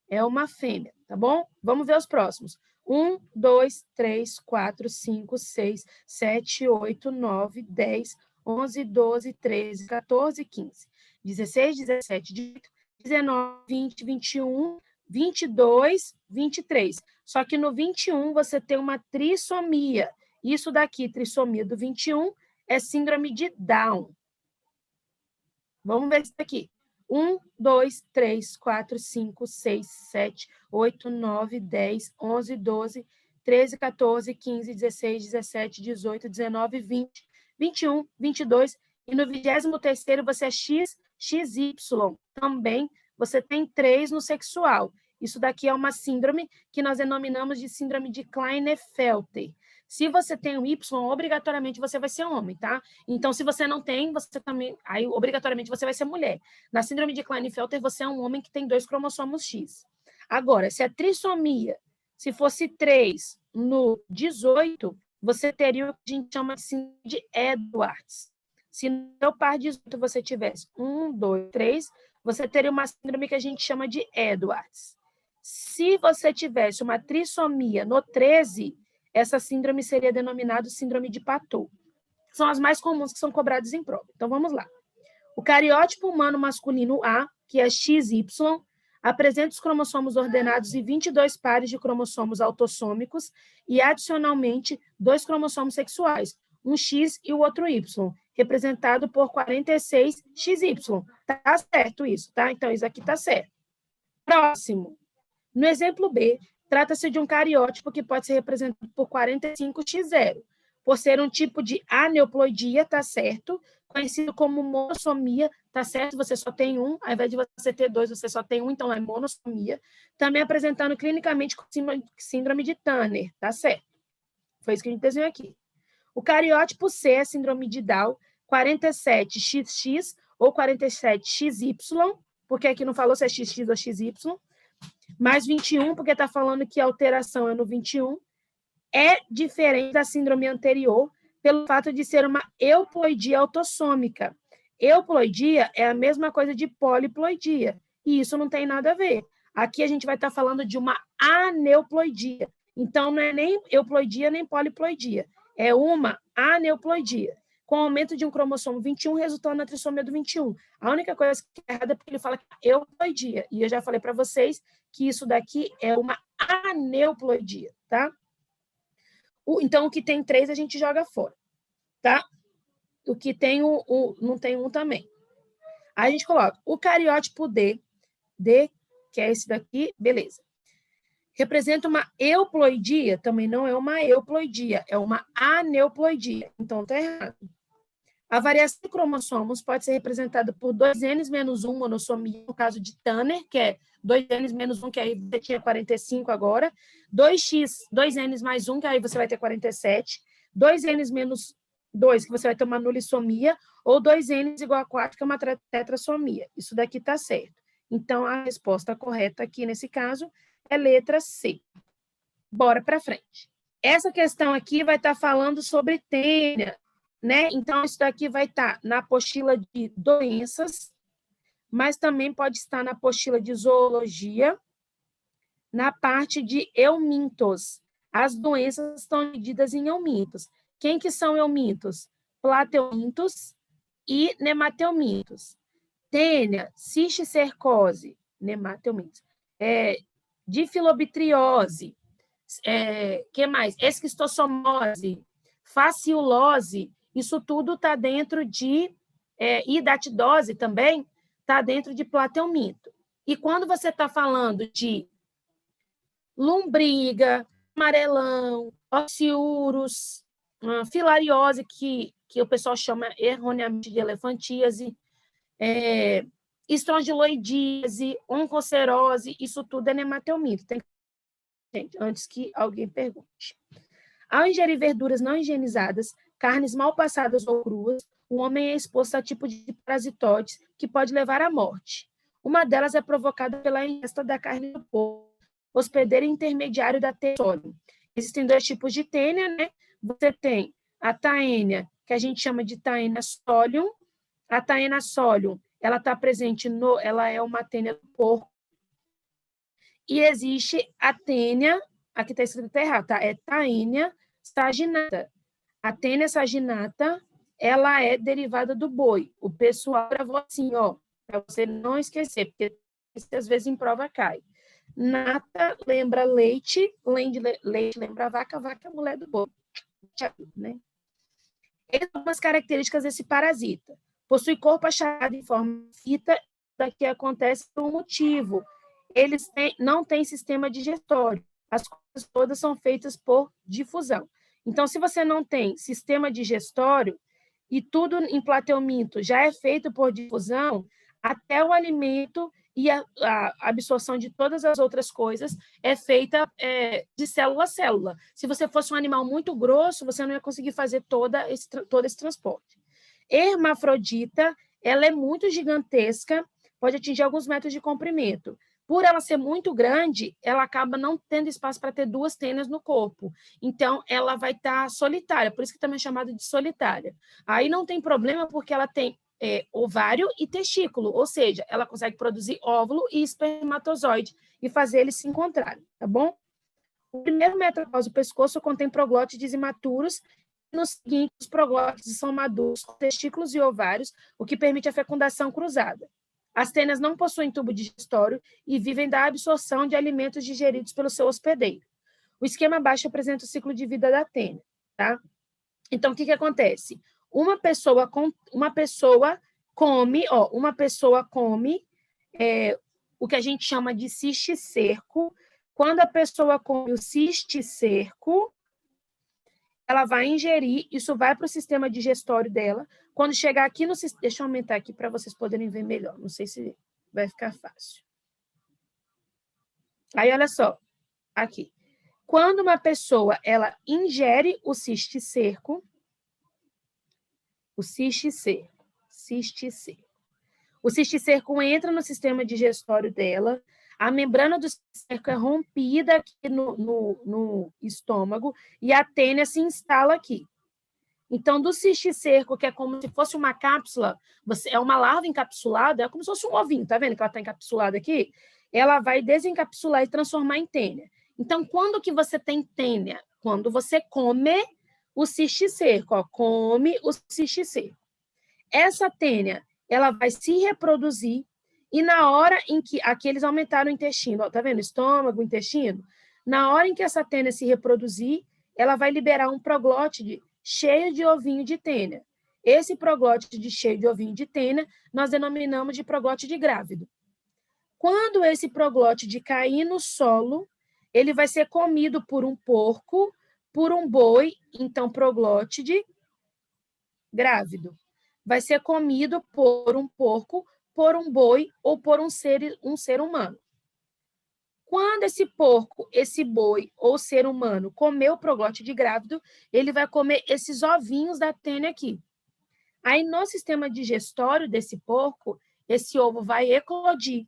É uma fêmea, tá bom? Vamos ver os próximos. 1, 2, 3, 4, 5, 6, 7, 8, 9, 10, 11, 12, 13, 14, 15, 16, 17, 18, 19, 20, 21, 22, 23. Só que no 21 você tem uma trissomia. Isso daqui, trissomia do 21, é síndrome de Down. Vamos ver isso aqui. 1, 2, 3, 4, 5, 6, 7, 8, 9, 10, 11, 12, 13, 14, 15, 16, 17, 18, 19, 20, 21, 22. E no 23º você é X, XY. Também você tem 3 no sexual. Isso daqui é uma síndrome que nós denominamos de síndrome de Klinefelter. Se você tem um Y, obrigatoriamente você vai ser homem, tá? Então, se você não tem, você também... Aí, obrigatoriamente, você vai ser mulher. Na síndrome de Klinefelter, você é um homem que tem 2 cromossomos X. Agora, se a trissomia, se fosse 3 no 18, você teria o que a gente chama de síndrome de Edwards. Se no seu par 18 você tivesse 1, 2, 3, você teria uma síndrome que a gente chama de Edwards. Se você tivesse uma trissomia no 13, essa síndrome seria denominada síndrome de Patou. São as mais comuns que são cobradas em prova. Então, vamos lá. O cariótipo humano masculino A, que é XY, apresenta os cromossomos ordenados em 22 pares de cromossomos autossômicos e, adicionalmente, 2 cromossomos sexuais, um X e o outro Y, representado por 46 XY. Tá certo isso, tá? Então, isso aqui tá certo. Próximo. No exemplo B, trata-se de um cariótipo que pode ser representado por 45X0, por ser um tipo de aneuploidia, tá certo? Conhecido como monossomia, tá certo? Você só tem um, ao invés de você ter 2, você só tem um, então é monossomia. Também apresentando clinicamente com síndrome de Turner, tá certo? Foi isso que a gente desenhou aqui. O cariótipo C é síndrome de Down, 47XX ou 47XY, porque aqui não falou se é XX ou XY, mais 21, porque está falando que a alteração é no 21, é diferente da síndrome anterior pelo fato de ser uma euploidia autossômica. Euploidia é a mesma coisa de poliploidia, e isso não tem nada a ver. Aqui a gente vai estar falando de uma aneuploidia. Então, não é nem euploidia nem poliploidia, é uma aneuploidia, com aumento de um cromossomo 21, resultando na trissomia do 21. A única coisa que é errada é porque ele fala que é euploidia, e eu já falei para vocês que isso daqui é uma aneuploidia, tá? Então, o que tem 3 a gente joga fora, tá? O que tem não tem um também. Aí a gente coloca o cariótipo D, que é esse daqui, beleza. Representa uma euploidia, também não é uma euploidia, é uma aneuploidia. Então, tá errado. A variação de cromossomos pode ser representada por 2N menos 1 monossomia, no caso de Turner, que é 2N menos 1, que aí você tinha 45 agora, 2X, 2N mais 1, que aí você vai ter 47, 2N menos 2, que você vai ter uma nulissomia, ou 2N igual a 4, que é uma tetrassomia. Isso daqui está certo. Então, a resposta correta aqui, nesse caso, é letra C. Bora para frente. Essa questão aqui vai estar falando sobre tênia, né? Então, isso daqui vai estar na apostila de doenças, mas também pode estar na apostila de zoologia, na parte de eumintos. As doenças estão divididas em eumintos. Quem que são eumintos? Plateumintos e nemateumintos. Tênia, cisticercose, nemateumintos. Difilobitriose, que mais? Esquistossomose, faciulose, isso tudo está dentro de hidatidose também, está dentro de plateuminto. E quando você está falando de lombriga, amarelão, ociurus, filariose, que o pessoal chama erroneamente de elefantíase, estrongiloidíase, oncocerose, isso tudo é nemateuminto. Tem que... Gente, antes que alguém pergunte. Ao ingerir verduras não higienizadas, carnes mal passadas ou cruas, o homem é exposto a tipo de parasitóides que pode levar à morte. Uma delas é provocada pela ingesta da carne do porco, hospedeiro intermediário da tênia. Existem dois tipos de tênia, né? Você tem a taenia, que a gente chama de taenia solium. A taenia solium, ela está presente ela é uma tênia do porco. E existe a tênia, aqui está escrito errado, tá? É taenia saginata. A tênia saginata, ela é derivada do boi. O pessoal gravou assim, ó, para você não esquecer, porque às vezes em prova cai. Nata lembra leite, leite lembra vaca, vaca é a mulher do boi. Né? Essas são as características desse parasita. Possui corpo achatado em forma de fita, que acontece por um motivo. Eles não têm sistema digestório. As coisas todas são feitas por difusão. Então, se você não tem sistema digestório e tudo em plateuminto já é feito por difusão, até o alimento e a absorção de todas as outras coisas é feita de célula a célula. Se você fosse um animal muito grosso, você não ia conseguir fazer todo esse transporte. Hermafrodita, ela é muito gigantesca, pode atingir alguns metros de comprimento. Por ela ser muito grande, ela acaba não tendo espaço para ter duas tênias no corpo. Então, ela vai estar solitária, por isso que também é chamada de solitária. Aí não tem problema, porque ela tem ovário e testículo, ou seja, ela consegue produzir óvulo e espermatozoide e fazer eles se encontrarem, tá bom? O primeiro metro após o pescoço contém proglótides imaturos. Nos seguintes, os proglótides são maduros, com testículos e ovários, o que permite a fecundação cruzada. As tênias não possuem tubo digestório e vivem da absorção de alimentos digeridos pelo seu hospedeiro. O esquema abaixo apresenta o ciclo de vida da tênia, tá? Então, o que acontece? Uma pessoa come o que a gente chama de cisticerco. Quando a pessoa come o cisticerco, ela vai ingerir, isso vai para o sistema digestório dela. Quando chegar aqui no sistema... Deixa eu aumentar aqui para vocês poderem ver melhor. Não sei se vai ficar fácil. Aí, olha só. Aqui. Quando uma pessoa ela ingere o cisticerco, o cisticerco entra no sistema digestório dela, a membrana do cisticerco é rompida aqui no estômago e a tênia se instala aqui. Então, do cisticerco, que é como se fosse uma cápsula, é uma larva encapsulada, é como se fosse um ovinho, tá vendo que ela está encapsulada aqui? Ela vai desencapsular e transformar em tênia. Então, quando que você tem tênia? Quando você come o cisticerco, ó, come o cisticerco. Essa tênia, ela vai se reproduzir e na hora em que... Aqui eles aumentaram o intestino, ó, tá vendo? Estômago, intestino. Na hora em que essa tênia se reproduzir, ela vai liberar um proglótide cheio de ovinho de tênia. Esse proglótide cheio de ovinho de tênia, nós denominamos de proglótide grávido. Quando esse proglótide cair no solo, ele vai ser comido por um porco, por um boi, então proglótide grávido. Vai ser comido por um porco, por um boi ou por um ser humano. Quando esse porco, esse boi ou ser humano comer o proglótide grávido, ele vai comer esses ovinhos da tênia aqui. Aí, no sistema digestório desse porco, esse ovo vai eclodir,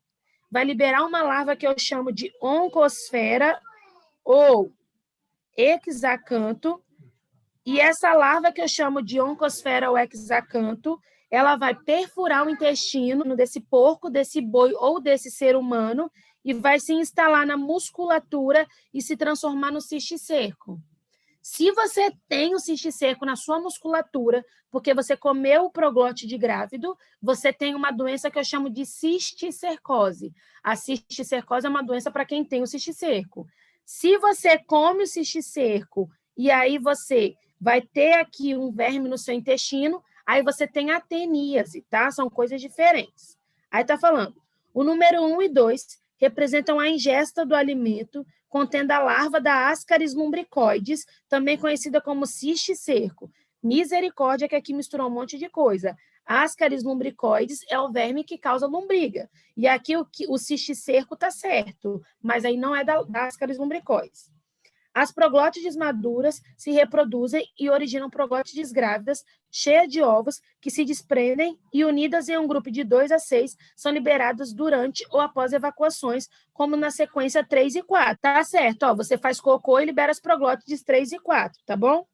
vai liberar uma larva que eu chamo de oncosfera ou hexacanto, e essa larva que eu chamo de oncosfera ou hexacanto, ela vai perfurar o intestino desse porco, desse boi ou desse ser humano e vai se instalar na musculatura e se transformar no cisticerco. Se você tem o cisticerco na sua musculatura, porque você comeu o proglótide grávido, você tem uma doença que eu chamo de cisticercose. A cisticercose é uma doença para quem tem o cisticerco. Se você come o cisticerco e aí você vai ter aqui um verme no seu intestino, aí você tem a teníase, tá? São coisas diferentes. Aí tá falando, o número 1 e 2 representam a ingesta do alimento contendo a larva da Ascaris lumbricoides, também conhecida como cisticerco. Misericórdia que aqui misturou um monte de coisa. Ascaris lumbricoides é o verme que causa lombriga. E aqui o cisticerco tá certo, mas aí não é da Ascaris lumbricoides. As proglótides maduras se reproduzem e originam proglótides grávidas, cheias de ovos, que se desprendem e, unidas em um grupo de 2 a 6, são liberadas durante ou após evacuações, como na sequência 3 e 4. Tá certo, ó, você faz cocô e libera as proglótides 3 e 4, tá bom?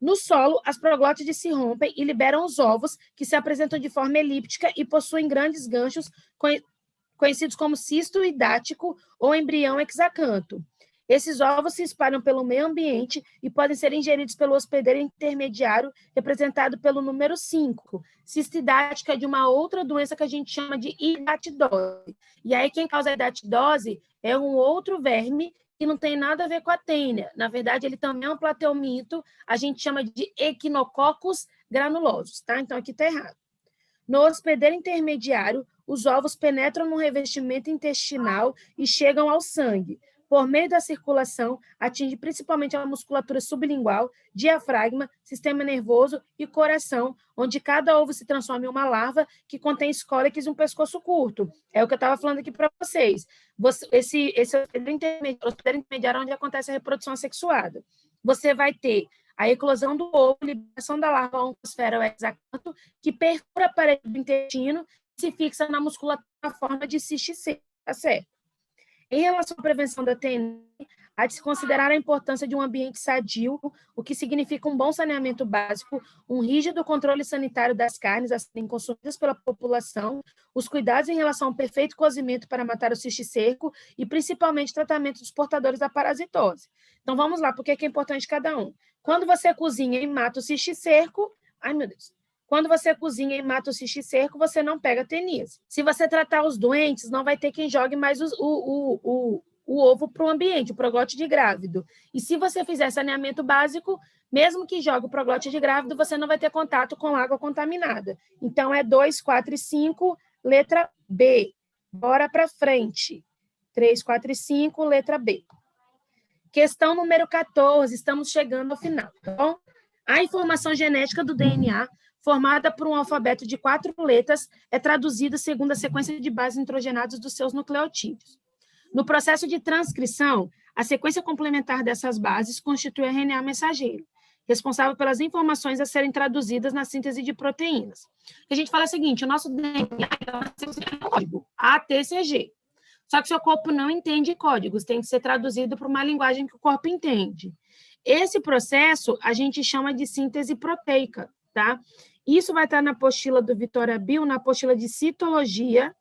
No solo, as proglótides se rompem e liberam os ovos, que se apresentam de forma elíptica e possuem grandes ganchos, conhecidos como cisto hidático ou embrião hexacanto. Esses ovos se espalham pelo meio ambiente e podem ser ingeridos pelo hospedeiro intermediário, representado pelo número 5. Cistidática é de uma outra doença que a gente chama de hidatidose. E aí, quem causa a hidatidose é um outro verme que não tem nada a ver com a tênia. Na verdade, ele também é um platelmito, a gente chama de Echinococcus granulosus, tá? Então, aqui está errado. No hospedeiro intermediário, os ovos penetram no revestimento intestinal e chegam ao sangue. Por meio da circulação, atinge principalmente a musculatura sublingual, diafragma, sistema nervoso e coração, onde cada ovo se transforma em uma larva que contém escólex e um pescoço curto. É o que eu estava falando aqui para vocês. Esse hospedeiro intermediário é onde acontece a reprodução assexuada. Você vai ter a eclosão do ovo, liberação da larva oncosfera ou hexacanto, que perfura a parede do intestino e se fixa na musculatura na forma de cisticerco, tá certo? Em relação à prevenção da TNI, há de se considerar a importância de um ambiente sadio, o que significa um bom saneamento básico, um rígido controle sanitário das carnes a serem consumidas pela população, os cuidados em relação ao perfeito cozimento para matar o cisticerco e, principalmente, tratamento dos portadores da parasitose. Então, vamos lá, porque é importante cada um. Quando você cozinha e mata o cisticerco, ai meu Deus, quando você cozinha e mata o cisticerco, você não pega teníase. Se você tratar os doentes, não vai ter quem jogue mais o ovo para o ambiente, o proglótide grávido. E se você fizer saneamento básico, mesmo que jogue o proglótide grávido, você não vai ter contato com água contaminada. Então, é 2, 4 e 5, letra B. Bora para frente. 3, 4 e 5, letra B. Questão número 14, estamos chegando ao final, tá bom? A informação genética do DNA, formada por um alfabeto de 4 letras, é traduzida segundo a sequência de bases nitrogenadas dos seus nucleotídeos. No processo de transcrição, a sequência complementar dessas bases constitui o RNA mensageiro, responsável pelas informações a serem traduzidas na síntese de proteínas. A gente fala o seguinte, o nosso DNA é um código, ATCG. Só que seu corpo não entende códigos, tem que ser traduzido para uma linguagem que o corpo entende. Esse processo a gente chama de síntese proteica, tá? Isso vai estar na apostila do Vitória Bio, na apostila de citologia,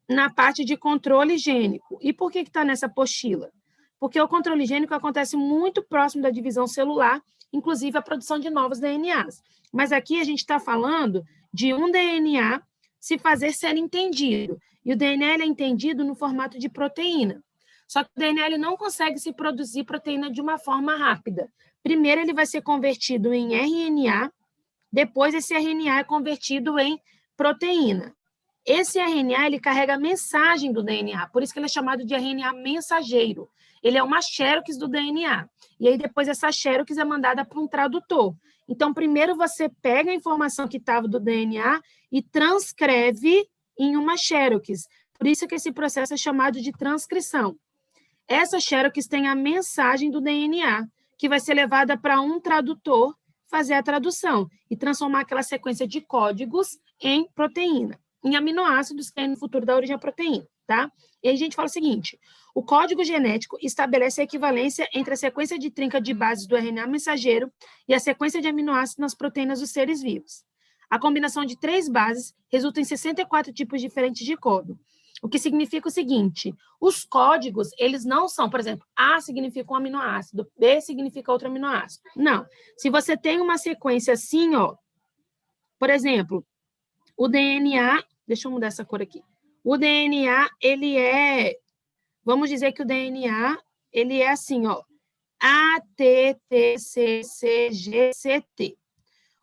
na parte de controle gênico. E por que está nessa apostila? Porque o controle gênico acontece muito próximo da divisão celular, inclusive a produção de novos DNAs. Mas aqui a gente está falando de um DNA se fazer ser entendido. E o DNA é entendido no formato de proteína. Só que o DNA ele não consegue se produzir proteína de uma forma rápida. Primeiro, ele vai ser convertido em RNA, depois esse RNA é convertido em proteína. Esse RNA ele carrega a mensagem do DNA, por isso que ele é chamado de RNA mensageiro. Ele é uma xerox do DNA. E aí, depois, essa xerox é mandada para um tradutor. Então, primeiro você pega a informação que estava do DNA e transcreve em uma xerox. Por isso que esse processo é chamado de transcrição. Essa xerox tem a mensagem do DNA, que vai ser levada para um tradutor fazer a tradução e transformar aquela sequência de códigos em proteína, em aminoácidos, que é no futuro da origem à proteína, tá? E aí a gente fala o seguinte, o código genético estabelece a equivalência entre a sequência de trinca de bases do RNA mensageiro e a sequência de aminoácidos nas proteínas dos seres vivos. A combinação de 3 bases resulta em 64 tipos diferentes de código, o que significa o seguinte, os códigos, eles não são, por exemplo, A significa um aminoácido, B significa outro aminoácido. Não. Se você tem uma sequência assim, ó, por exemplo, o DNA, deixa eu mudar essa cor aqui. O DNA, ele é, vamos dizer que o DNA, ele é assim, ó, A, T, T, C, C, G, C, T.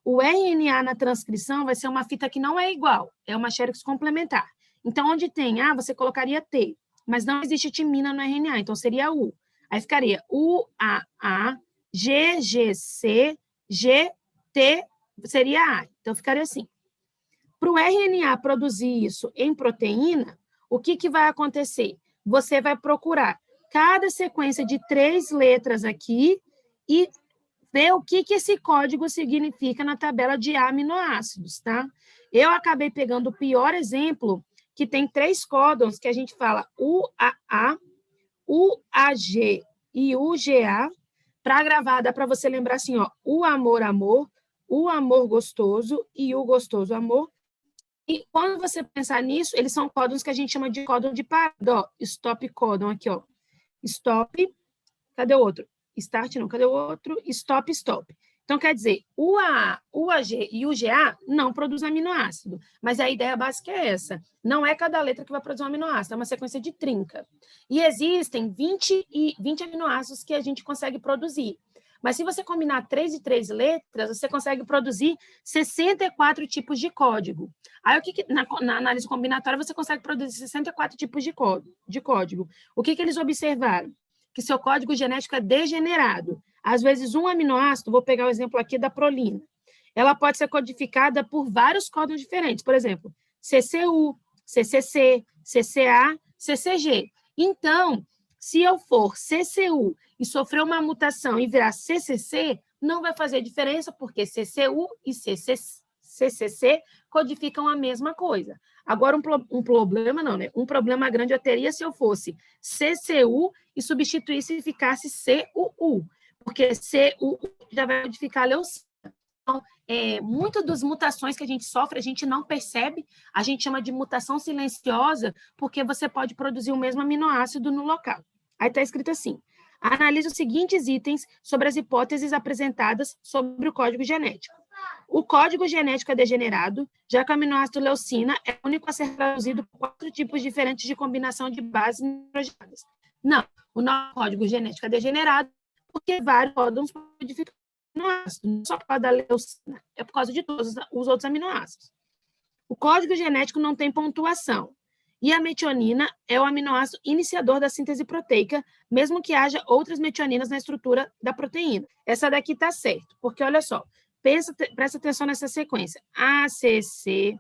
O RNA na transcrição vai ser uma fita que não é igual, é uma xerox complementar. Então, onde tem A, você colocaria T, mas não existe timina no RNA, então seria U. Aí ficaria UAA, GGC, GT, seria A. Então, ficaria assim. Para o RNA produzir isso em proteína, o que vai acontecer? Você vai procurar cada sequência de 3 letras aqui e ver o que esse código significa na tabela de aminoácidos, tá? Eu acabei pegando o pior exemplo, que tem 3 códons que a gente fala UAA, UAG e UGA, para gravar, dá para você lembrar assim, ó, o amor, amor, o amor gostoso e o gostoso amor. E quando você pensar nisso, eles são códons que a gente chama de códon de parada, ó, stop códon aqui, ó. Stop, cadê o outro? Start não, cadê o outro? Stop, stop. Então, quer dizer, o AA, o AG e o GA não produzem aminoácido, mas a ideia básica é essa. Não é cada letra que vai produzir um aminoácido, é uma sequência de trinca. E existem 20 aminoácidos que a gente consegue produzir. Mas se você combinar 3 e 3 letras, você consegue produzir 64 tipos de código. Aí, na análise combinatória, você consegue produzir 64 tipos de código. O que eles observaram? Que seu código genético é degenerado. Às vezes, um aminoácido, vou pegar o exemplo aqui da prolina, ela pode ser codificada por vários códons diferentes. Por exemplo, CCU, CCC, CCA, CCG. Então, se eu for CCU e sofrer uma mutação e virar CCC, não vai fazer diferença, porque CCU e CCC codificam a mesma coisa. Agora, um problema não, né? Um problema grande eu teria se eu fosse CCU e substituísse e ficasse CUU, porque CUU já vai codificar a leucina. Então, muitas das mutações que a gente sofre, a gente não percebe, a gente chama de mutação silenciosa, porque você pode produzir o mesmo aminoácido no local. Aí está escrito assim: analise os seguintes itens sobre as hipóteses apresentadas sobre o código genético. O código genético é degenerado, já que o aminoácido leucina é o único a ser traduzido por 4 tipos diferentes de combinação de bases nitrogenadas. Não, o nosso código genético é degenerado porque vários códons modificam o aminoácido, não só por causa da leucina, é por causa de todos os outros aminoácidos. O código genético não tem pontuação. E a metionina é o aminoácido iniciador da síntese proteica, mesmo que haja outras metioninas na estrutura da proteína. Essa daqui está certo, porque olha só, presta atenção nessa sequência. ACC,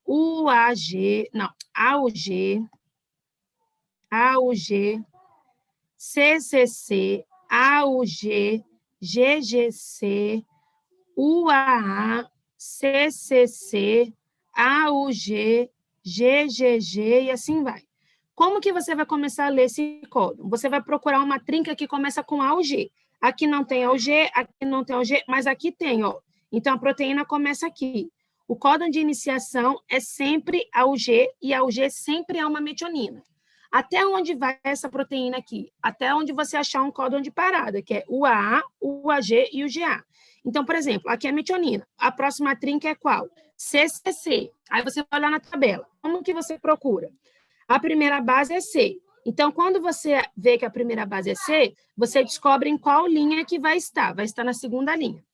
UAG, não, AUG, AUG, CCC, AUG, GGC, UAA, CCC, AUG, GGG e assim vai. Como que você vai começar a ler esse código? Você vai procurar uma trinca que começa com AUG. Aqui não tem AUG, aqui não tem AUG, mas aqui tem, ó. Então, a proteína começa aqui. O códon de iniciação é sempre AUG e AUG sempre é uma metionina. Até onde vai essa proteína aqui? Até onde você achar um códon de parada, que é o AA, o AG e o GA. Então, por exemplo, aqui é a metionina. A próxima trinca é qual? CCC. Aí você vai olhar na tabela. Como que você procura? A primeira base é C. Então, quando você vê que a primeira base é C, você descobre em qual linha que vai estar. Vai estar na segunda linha.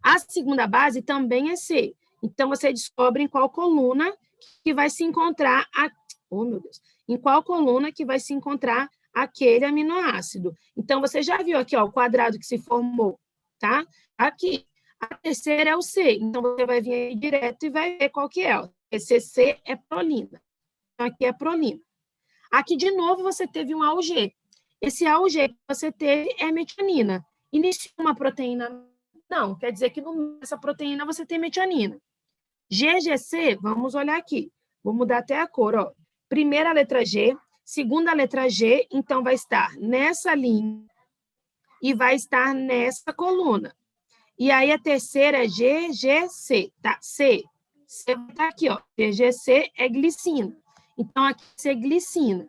A segunda base também é C. Então, você descobre em qual coluna que vai se encontrar oh, meu Deus. Em qual coluna que vai se encontrar aquele aminoácido. Então, você já viu aqui, ó, o quadrado que se formou, tá? Aqui. A terceira é o C. Então, você vai vir aí direto e vai ver qual que é. Ó. Esse C é prolina. Então, aqui é prolina. Aqui, de novo, você teve um AUG. Esse AUG que você teve é metionina. Iniciou uma proteína? Não, quer dizer que nessa proteína você tem metionina. GGC, vamos olhar aqui. Vou mudar até a cor, ó. Primeira letra G, segunda letra G, então vai estar nessa linha e vai estar nessa coluna. E aí a terceira é GGC, tá? C. C vai estar aqui, ó. GGC é glicina. Então, aqui é glicina.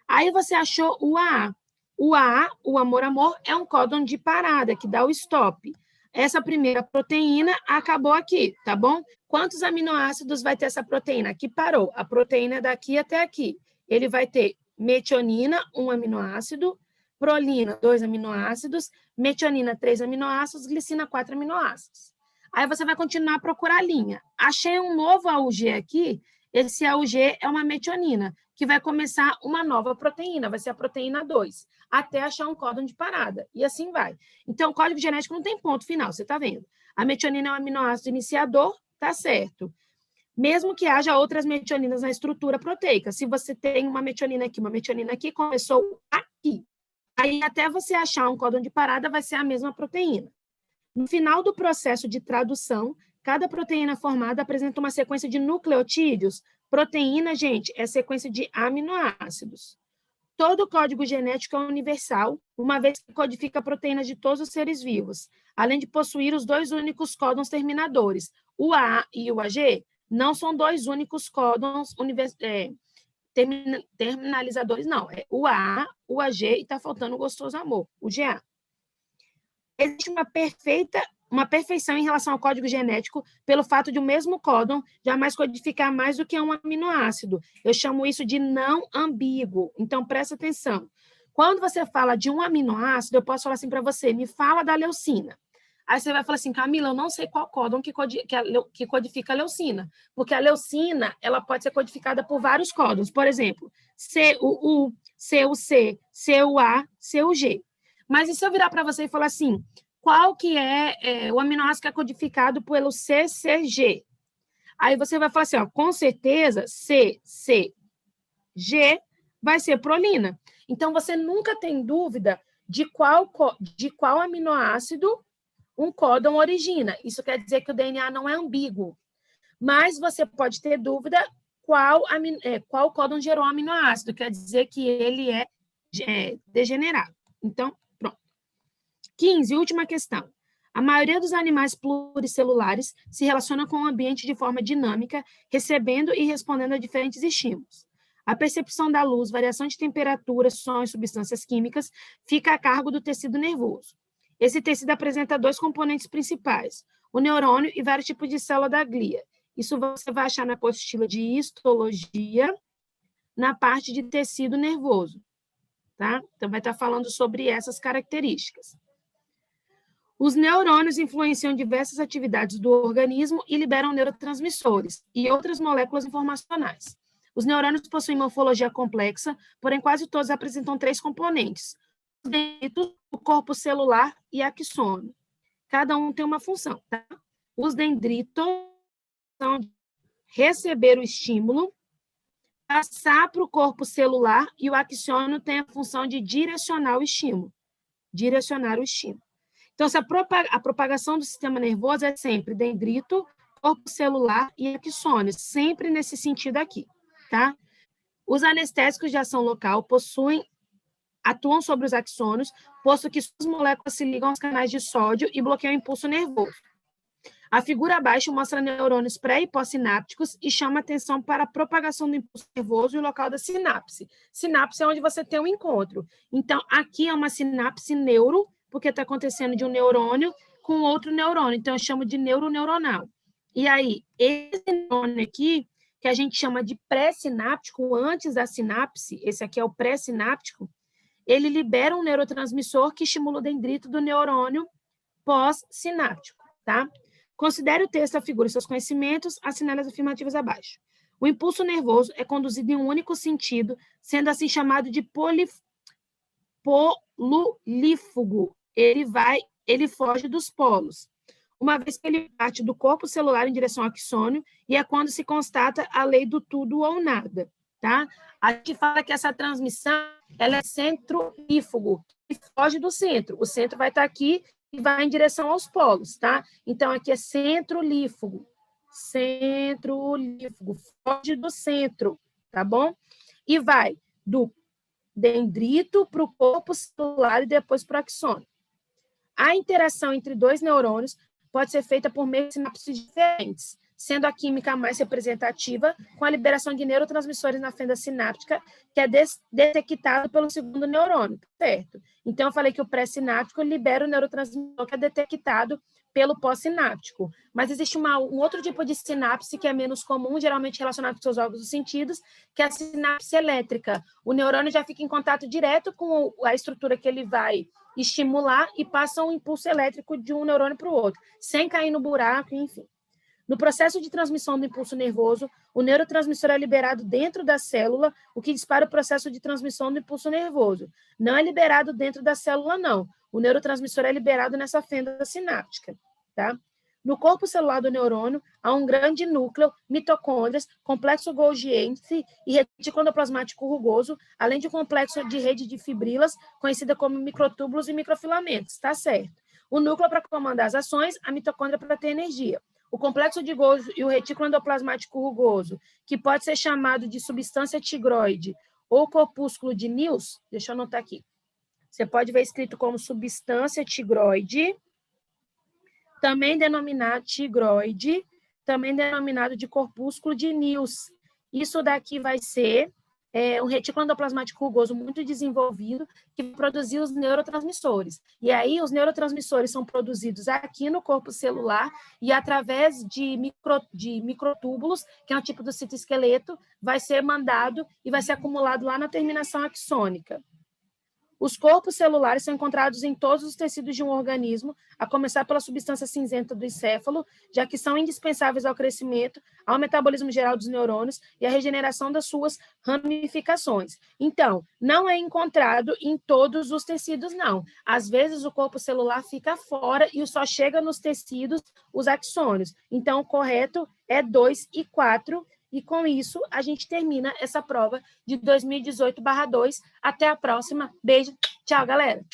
Aí você achou o AA. O AA, o amor-amor, é um códon de parada, que dá o stop. Essa primeira proteína acabou aqui, tá bom? Quantos aminoácidos vai ter essa proteína? Aqui parou. A proteína é daqui até aqui. Ele vai ter metionina, 1 aminoácido, prolina, 2 aminoácidos, metionina, 3 aminoácidos, glicina, 4 aminoácidos. Aí você vai continuar a procurar a linha. Achei um novo AUG aqui. Esse AUG é uma metionina, que vai começar uma nova proteína, vai ser a proteína 2, até achar um códon de parada, e assim vai. Então, o código genético não tem ponto final, você está vendo. A metionina é um aminoácido iniciador, tá certo. Mesmo que haja outras metioninas na estrutura proteica, se você tem uma metionina aqui, começou aqui, Aí, até você achar um códon de parada, vai ser a mesma proteína. No final do processo de tradução, cada proteína formada apresenta uma sequência de nucleotídeos. Proteína, gente, é sequência de aminoácidos. Todo código genético é universal, uma vez que codifica proteínas de todos os seres vivos, além de possuir os dois únicos códons terminadores. O A e o AG não são dois únicos códons terminalizadores, não. É o A, o AG e está faltando o gostoso amor, o GA. Existe uma perfeição em relação ao código genético pelo fato de o mesmo códon jamais codificar mais do que um aminoácido. Eu chamo isso de não ambíguo. Então, presta atenção. Quando você fala de um aminoácido, eu posso falar assim para você, me fala da leucina. Aí você vai falar assim, Camila, eu não sei qual códon que codifica a leucina, porque a leucina ela pode ser codificada por vários códons. Por exemplo, CUU, CUC, CUA, CUG. Mas e se eu virar para você e falar assim, qual que é o aminoácido que é codificado pelo CCG? Aí você vai falar assim, ó, com certeza, CCG vai ser prolina. Então, você nunca tem dúvida de qual aminoácido um códon origina. Isso quer dizer que o DNA não é ambíguo. Mas você pode ter dúvida qual códon gerou o aminoácido. Quer dizer que ele é degenerado. Então, 15, última questão. A maioria dos animais pluricelulares se relaciona com o ambiente de forma dinâmica, recebendo e respondendo a diferentes estímulos. A percepção da luz, variação de temperatura, som e substâncias químicas fica a cargo do tecido nervoso. Esse tecido apresenta dois componentes principais, o neurônio e vários tipos de célula da glia. Isso você vai achar na apostila de histologia, na parte de tecido nervoso. Tá? Então, vai estar falando sobre essas características. Os neurônios influenciam diversas atividades do organismo e liberam neurotransmissores e outras moléculas informacionais. Os neurônios possuem morfologia complexa, porém quase todos apresentam três componentes: os dendritos, o corpo celular e axônio. Cada um tem uma função. Tá? Os dendritos são receber o estímulo, passar para o corpo celular e o axônio tem a função de direcionar o estímulo. Direcionar o estímulo. Então, a propagação do sistema nervoso é sempre dendrito, corpo celular e axônio, sempre nesse sentido aqui, tá? Os anestésicos de ação local atuam sobre os axônios, posto que suas moléculas se ligam aos canais de sódio e bloqueiam o impulso nervoso. A figura abaixo mostra neurônios pré- e pós-sinápticos e chama atenção para a propagação do impulso nervoso e o local da sinapse. Sinapse é onde você tem um encontro. Então, aqui é uma sinapse neuro, porque está acontecendo de um neurônio com outro neurônio. Então, eu chamo de neuroneuronal. E aí, esse neurônio aqui, que a gente chama de pré-sináptico, antes da sinapse, esse aqui é o pré-sináptico, ele libera um neurotransmissor que estimula o dendrito do neurônio pós-sináptico, tá? Considere o texto, a figura e seus conhecimentos, assinale as afirmativas abaixo. O impulso nervoso é conduzido em um único sentido, sendo assim chamado de polulífugo. Ele foge dos polos, uma vez que ele parte do corpo celular em direção ao axônio, e é quando se constata a lei do tudo ou nada, tá? A gente fala que essa transmissão, ela é centrolífugo, e foge do centro. O centro vai estar aqui e vai em direção aos polos, tá? Então, aqui é centrolífugo, foge do centro, tá bom? E vai do dendrito para o corpo celular e depois para o axônio. A interação entre dois neurônios pode ser feita por meio de sinapses diferentes, sendo a química mais representativa com a liberação de neurotransmissores na fenda sináptica, que é detectado pelo segundo neurônio, certo? Então, eu falei que o pré-sináptico libera o neurotransmissor que é detectado pelo pós-sináptico. Mas existe um outro tipo de sinapse que é menos comum, geralmente relacionado com seus órgãos dos sentidos, que é a sinapse elétrica. O neurônio já fica em contato direto com a estrutura que ele vai estimular e passa um impulso elétrico de um neurônio para o outro, sem cair no buraco, enfim. No processo de transmissão do impulso nervoso, o neurotransmissor é liberado dentro da célula, o que dispara o processo de transmissão do impulso nervoso. Não é liberado dentro da célula, não. O neurotransmissor é liberado nessa fenda sináptica, tá? No corpo celular do neurônio, há um grande núcleo, mitocôndrias, complexo Golgiense e retículo endoplasmático rugoso, além de um complexo de rede de fibrilas, conhecida como microtúbulos e microfilamentos. Está certo. O núcleo para comandar as ações, a mitocôndria para ter energia. O complexo de Golgi e o retículo endoplasmático rugoso, que pode ser chamado de substância tigroide ou corpúsculo de Nils, deixa eu anotar aqui. Você pode ver escrito como substância tigroide, também denominado tigroide, também denominado de corpúsculo de Nils. Isso daqui vai ser um retículo endoplasmático rugoso muito desenvolvido que produziu os neurotransmissores. E aí, os neurotransmissores são produzidos aqui no corpo celular e através de microtúbulos, que é um tipo do citoesqueleto, vai ser mandado e vai ser acumulado lá na terminação axônica. Os corpos celulares são encontrados em todos os tecidos de um organismo, a começar pela substância cinzenta do encéfalo, já que são indispensáveis ao crescimento, ao metabolismo geral dos neurônios e à regeneração das suas ramificações. Então, não é encontrado em todos os tecidos, não. Às vezes, o corpo celular fica fora e só chega nos tecidos os axônios. Então, o correto é 2 e 4. E com isso, a gente termina essa prova de 2018/2. Até a próxima. Beijo. Tchau, galera.